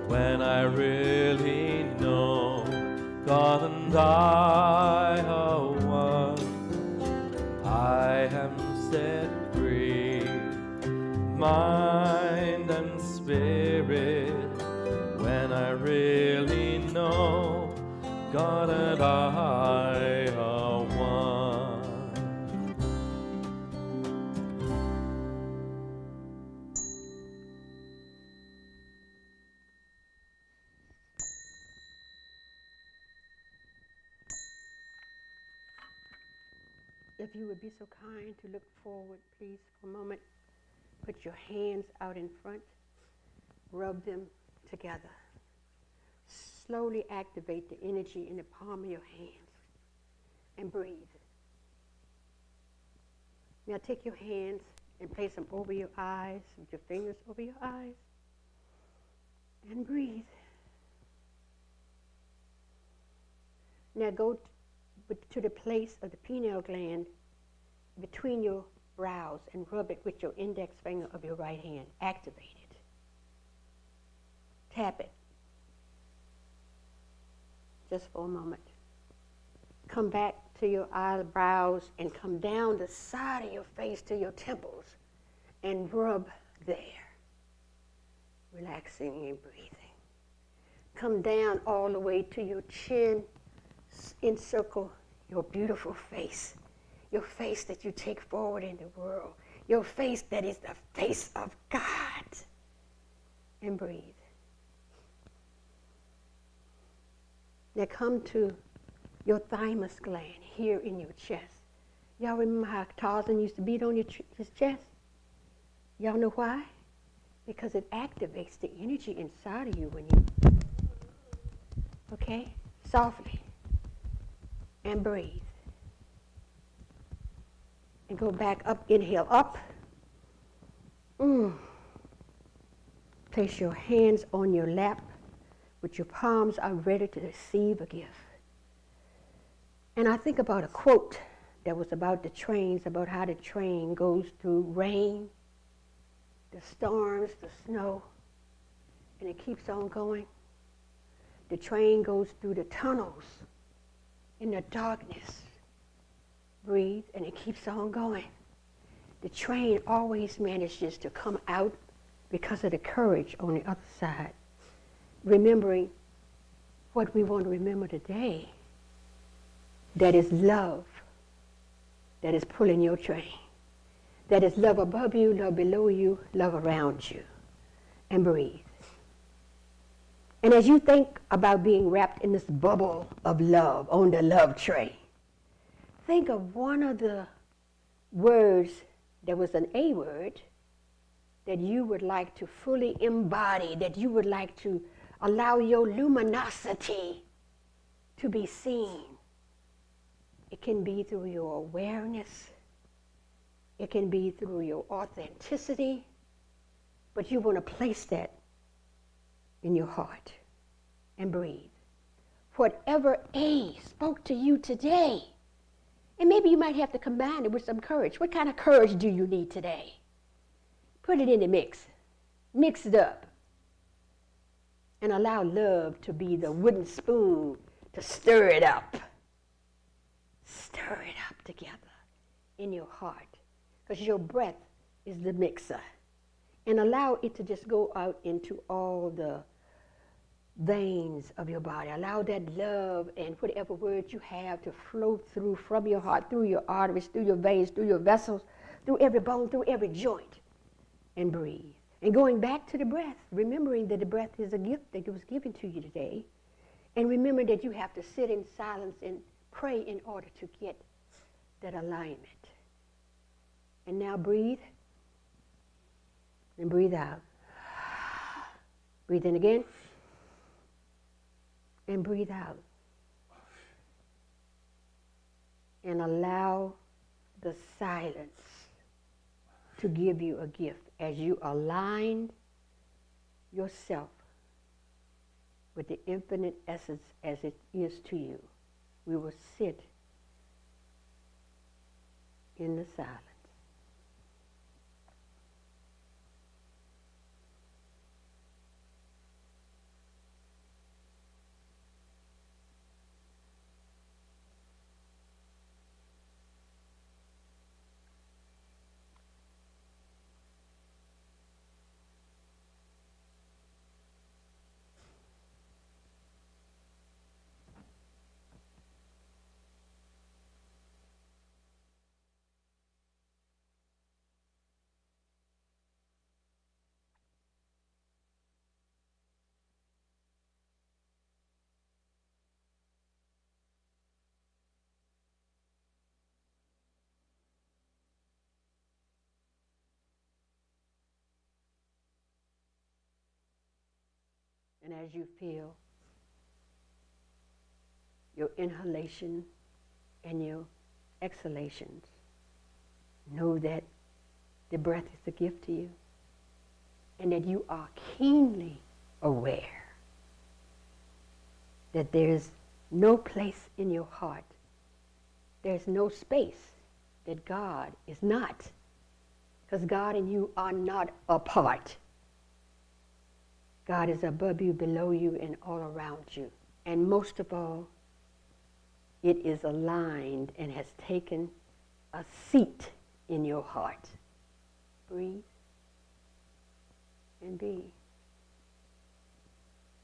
when I really know God and I are one. I am set free, mind and spirit, when I really know God and I are one. If you would be so kind to look forward, please, for a moment. Put your hands out in front. Rub them together. Slowly activate the energy in the palm of your hands. And breathe. Now take your hands and place them over your eyes, with your fingers over your eyes. And breathe. Now go to the place of the pineal gland between your brows and rub it with your index finger of your right hand. Activate it. Tap it. Just for a moment. Come back to your eyebrows and come down the side of your face to your temples and rub there. Relaxing and breathing. Come down all the way to your chin. Encircle your beautiful face, your face that you take forward in the world, your face that is the face of God. And breathe. Now come to your thymus gland here in your chest. Y'all remember how Tarzan used to beat on his chest? Y'all know why? Because it activates the energy inside of you when you, okay? Softly. And breathe. And go back up, inhale up. Place your hands on your lap with your palms are ready to receive a gift. And I think about a quote that was about the trains, about how the train goes through rain, the storms, the snow, and it keeps on going. The train goes through the tunnels in the darkness. Breathe, and it keeps on going. the train always manages to come out because of the courage on the other side, remembering what we want to remember today, that is love that is pulling your train. That is love above you, love below you, love around you. And breathe. And as you think about being wrapped in this bubble of love on the love train, think of one of the words that was an A word that you would like to fully embody, that you would like to allow your luminosity to be seen. It can be through your awareness. It can be through your authenticity. But you want to place that in your heart and breathe. Whatever A spoke to you today, and maybe you might have to combine it with some courage. What kind of courage do you need today? Put it in the mix. Mix it up. And allow love to be the wooden spoon to stir it up. Stir it up together in your heart, because your breath is the mixer. And allow it to just go out into all the veins of your body. Allow that love and whatever words you have to flow through from your heart, through your arteries, through your veins, through your vessels, through every bone, through every joint. And breathe. And going back to the breath, remembering that the breath is a gift that was given to you today. And remember that you have to sit in silence and pray in order to get that alignment. And now breathe. And breathe out. Breathe in again. And breathe out. And allow the silence to give you a gift as you align yourself with the infinite essence as it is to you. We will sit in the silence. And as you feel your inhalation and your exhalations, know that the breath is a gift to you and that you are keenly aware that there's no place in your heart, there's no space that God is not, because God and you are not apart. God is above you, below you, and all around you. And most of all, it is aligned and has taken a seat in your heart. Breathe and be.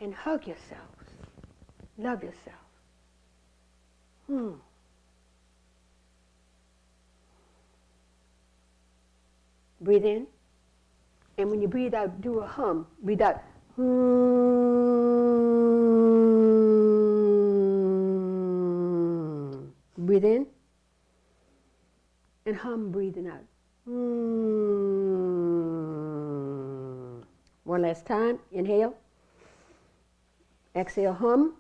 And hug yourselves. Love yourself. Breathe in. And when you breathe out, do a hum. Breathe out. Breathe in and hum, breathing out. One last time. Inhale. Exhale, hum.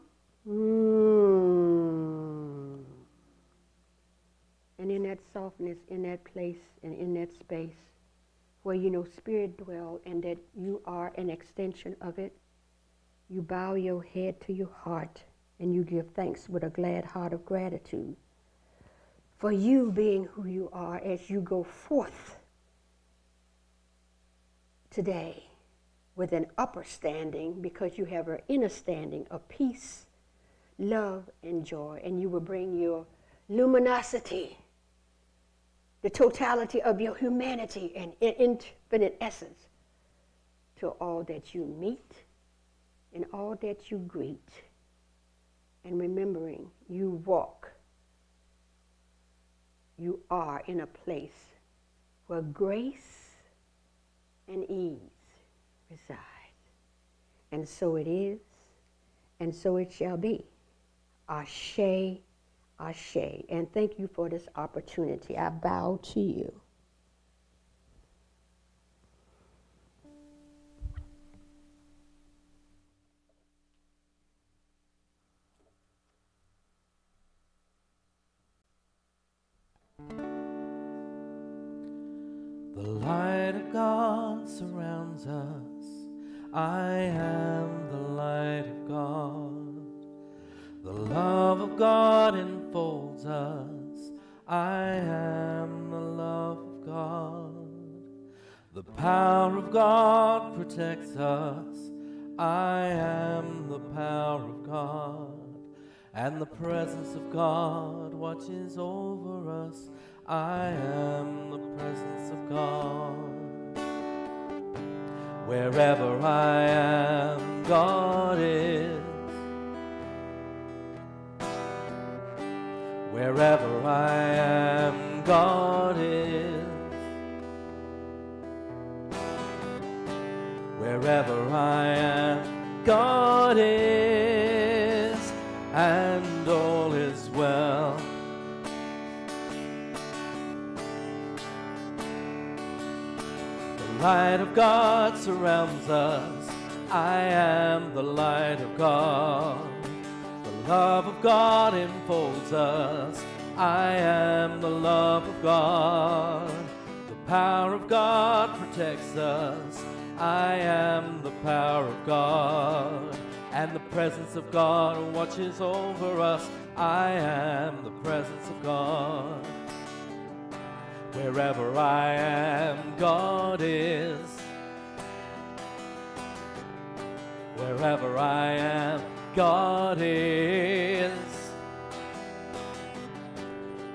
And in that softness, in that place, and in that space, where you know spirit dwell and that you are an extension of it, you bow your head to your heart and you give thanks with a glad heart of gratitude for you being who you are as you go forth today with an upper standing, because you have an inner standing of peace, love, and joy, and you will bring your luminosity the totality of your humanity and infinite essence to all that you meet and all that you greet. And remembering you walk, you are in a place where grace and ease reside. And so it is, and so it shall be. Ashe, ashe. And thank you for this opportunity. I bow to you. The light of God surrounds us. I am the light of God. The love of God enfolds us. I am the love of God. The power of God protects us. I am the power of God. And the presence of God watches over us. I am the presence of God. Wherever I am, God is. Wherever I am, God is. Wherever I am, God is. And all is well. The light of God surrounds us. I am the light of God. The love of God enfolds us. I am the love of God. The power of God protects us. I am the power of God. And the presence of God watches over us. I am the presence of God. Wherever I am, God is. Wherever I am, God is.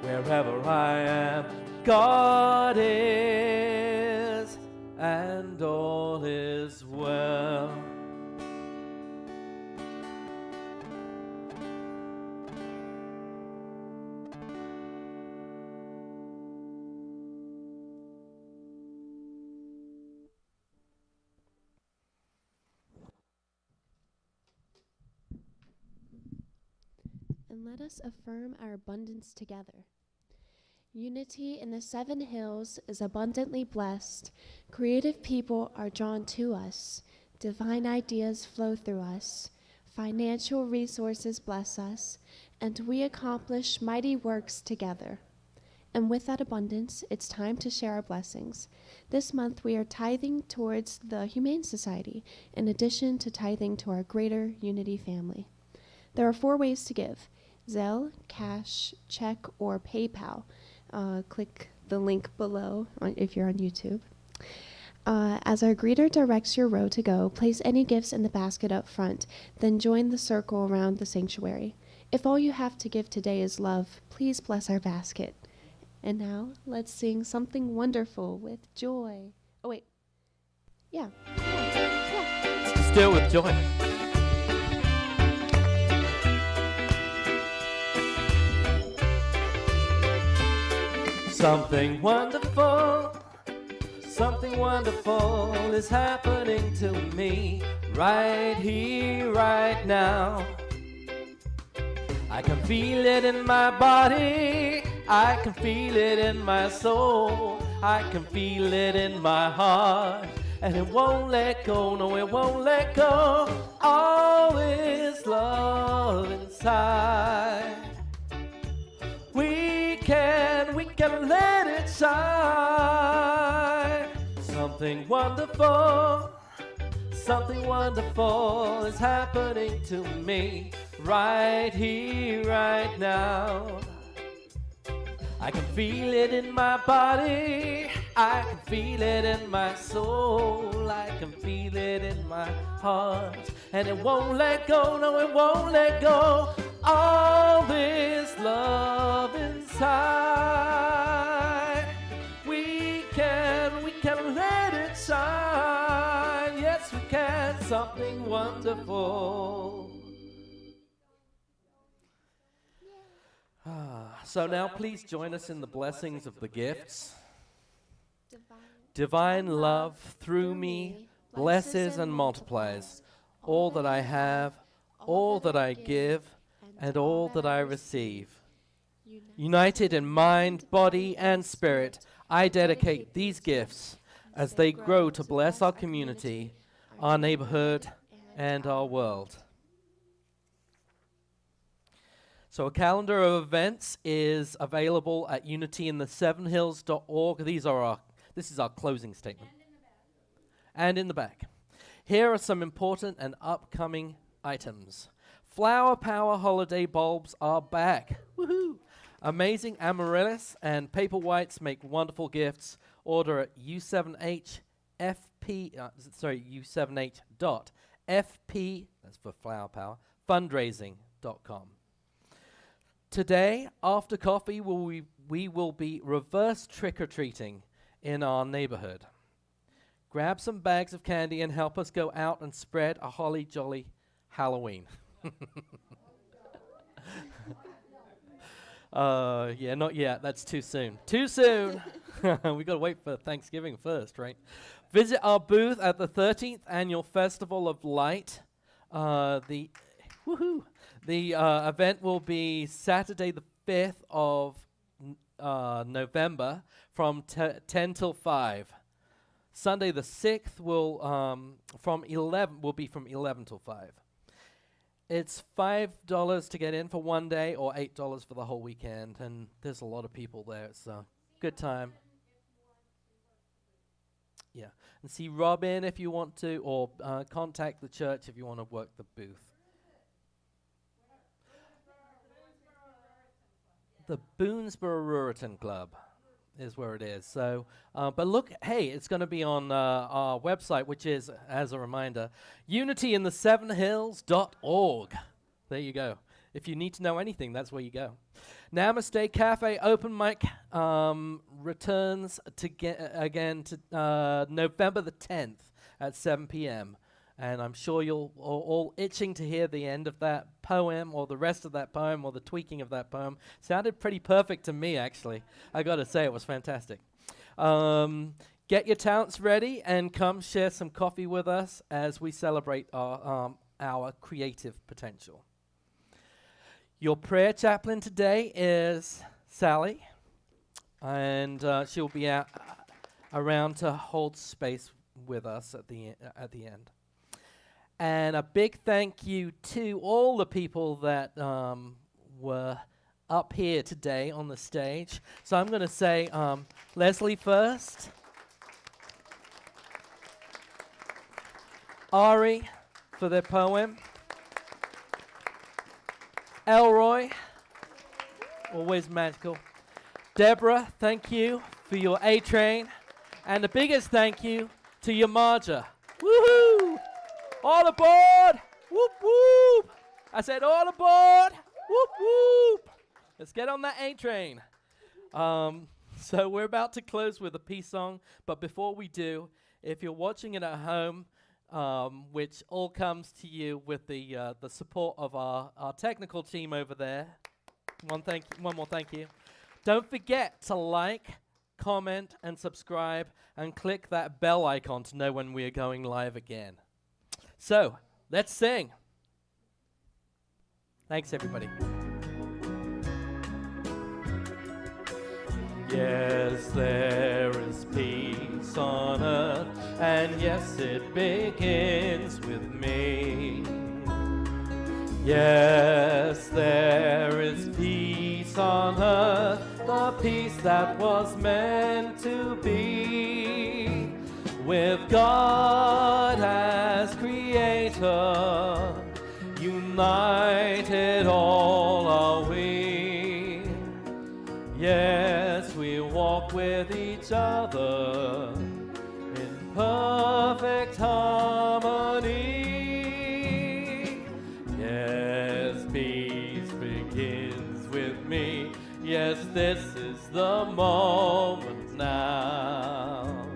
Wherever I am, God is. And all is well. And let us affirm our abundance together. Unity in the 7 hills is abundantly blessed. Creative people are drawn to us. Divine ideas flow through us. Financial resources bless us. And we accomplish mighty works together. And with that abundance, it's time to share our blessings. This month, we are tithing towards the Humane Society, in addition to tithing to our greater Unity family. There are 4 ways to give: Zelle, cash, check, or PayPal. Click the link below if you're on YouTube. As our greeter directs your row to go, place any gifts in the basket up front, then join the circle around the sanctuary. If all you have to give today is love, please bless our basket. And now, let's sing Something Wonderful with joy. Oh, wait. Yeah. Still with joy. Something wonderful is happening to me right here, right now. I can feel it in my body, I can feel it in my soul, I can feel it in my heart, and it won't let go, no it won't let go. All is love inside. We can let it shine. Something wonderful is happening to me right here, right now. I can feel it in my body, I can feel it in my soul, I can feel it in my heart, and it won't let go, no it won't let go. All this love inside. beautiful. So now please join us in the blessings of the gifts. Divine love through me blesses and multiplies all that I have, all that I give, and all that I receive. United in mind, body, and spirit, I dedicate these gifts as they grow to bless our community, our neighborhood, and our world. So a calendar of events is available at unityinthesevenhills.org. This is our closing statement. And in the back. Here are some important and upcoming items. Flower Power holiday bulbs are back. Woohoo! Amazing amaryllis and paper whites make wonderful gifts. Order at u7h.fp, that's for Flower Power, fundraising.com. Today, after coffee, we will be reverse trick-or-treating in our neighborhood. Grab some bags of candy and help us go out and spread a holly jolly Halloween. Yeah, not yet. That's too soon. Too soon. We got to wait for Thanksgiving first, right? Visit our booth at the 13th Annual Festival of Light. The event will be Saturday the 5th of November from 10 till 5. Sunday the 6th will be from 11 till 5. It's $5 to get in for one day or $8 for the whole weekend, and there's a lot of people there. It's a good time. Yeah, and see Robin if you want to, or contact the church if you want to work the booth. The Boonesboro Ruritan Club is where it is. So, but look, hey, it's going to be on our website, which is, as a reminder, unityinthesevenhills.org. There you go. If you need to know anything, that's where you go. Namaste Cafe Open Mic returns again to November the 10th at 7 p.m. And I'm sure you'll all itching to hear the end of that poem or the rest of that poem or the tweaking of that poem. Sounded pretty perfect to me, actually. I got to say, it was fantastic. Get your talents ready and come share some coffee with us as we celebrate our creative potential. Your prayer chaplain today is Sally, and she'll be around to hold space with us at the end. And a big thank you to all the people that were up here today on the stage. So I'm going to say Leslie first, Ari for their poem, Elroy, always magical, Deborah, thank you for your A-Train, and the biggest thank you to Yemaja. Woohoo! All aboard! Whoop whoop! I said all aboard! Whoop whoop! Let's get on that A-Train. So we're about to close with a peace song, but before we do, if you're watching it at home, which all comes to you with the support of our technical team over there, one more thank you. Don't forget to like, comment, and subscribe, and click that bell icon to know when we are going live again. So, let's sing. Thanks, everybody. Yes, there is peace on earth, and yes, it begins with me. Yes, there is peace on earth, the peace that was meant to be. With God as creator, united all are we. Yes, we walk with each other in perfect harmony. Yes, peace begins with me. Yes, this is the moment now.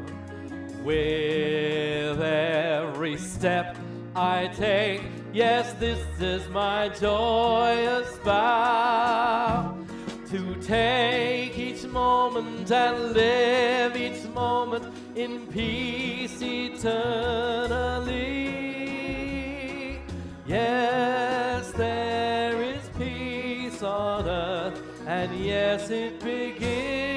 With every step I take, Yes, this is my joyous vow, to take each moment and live each moment in peace eternally. Yes, there is peace on earth, and yes, it begins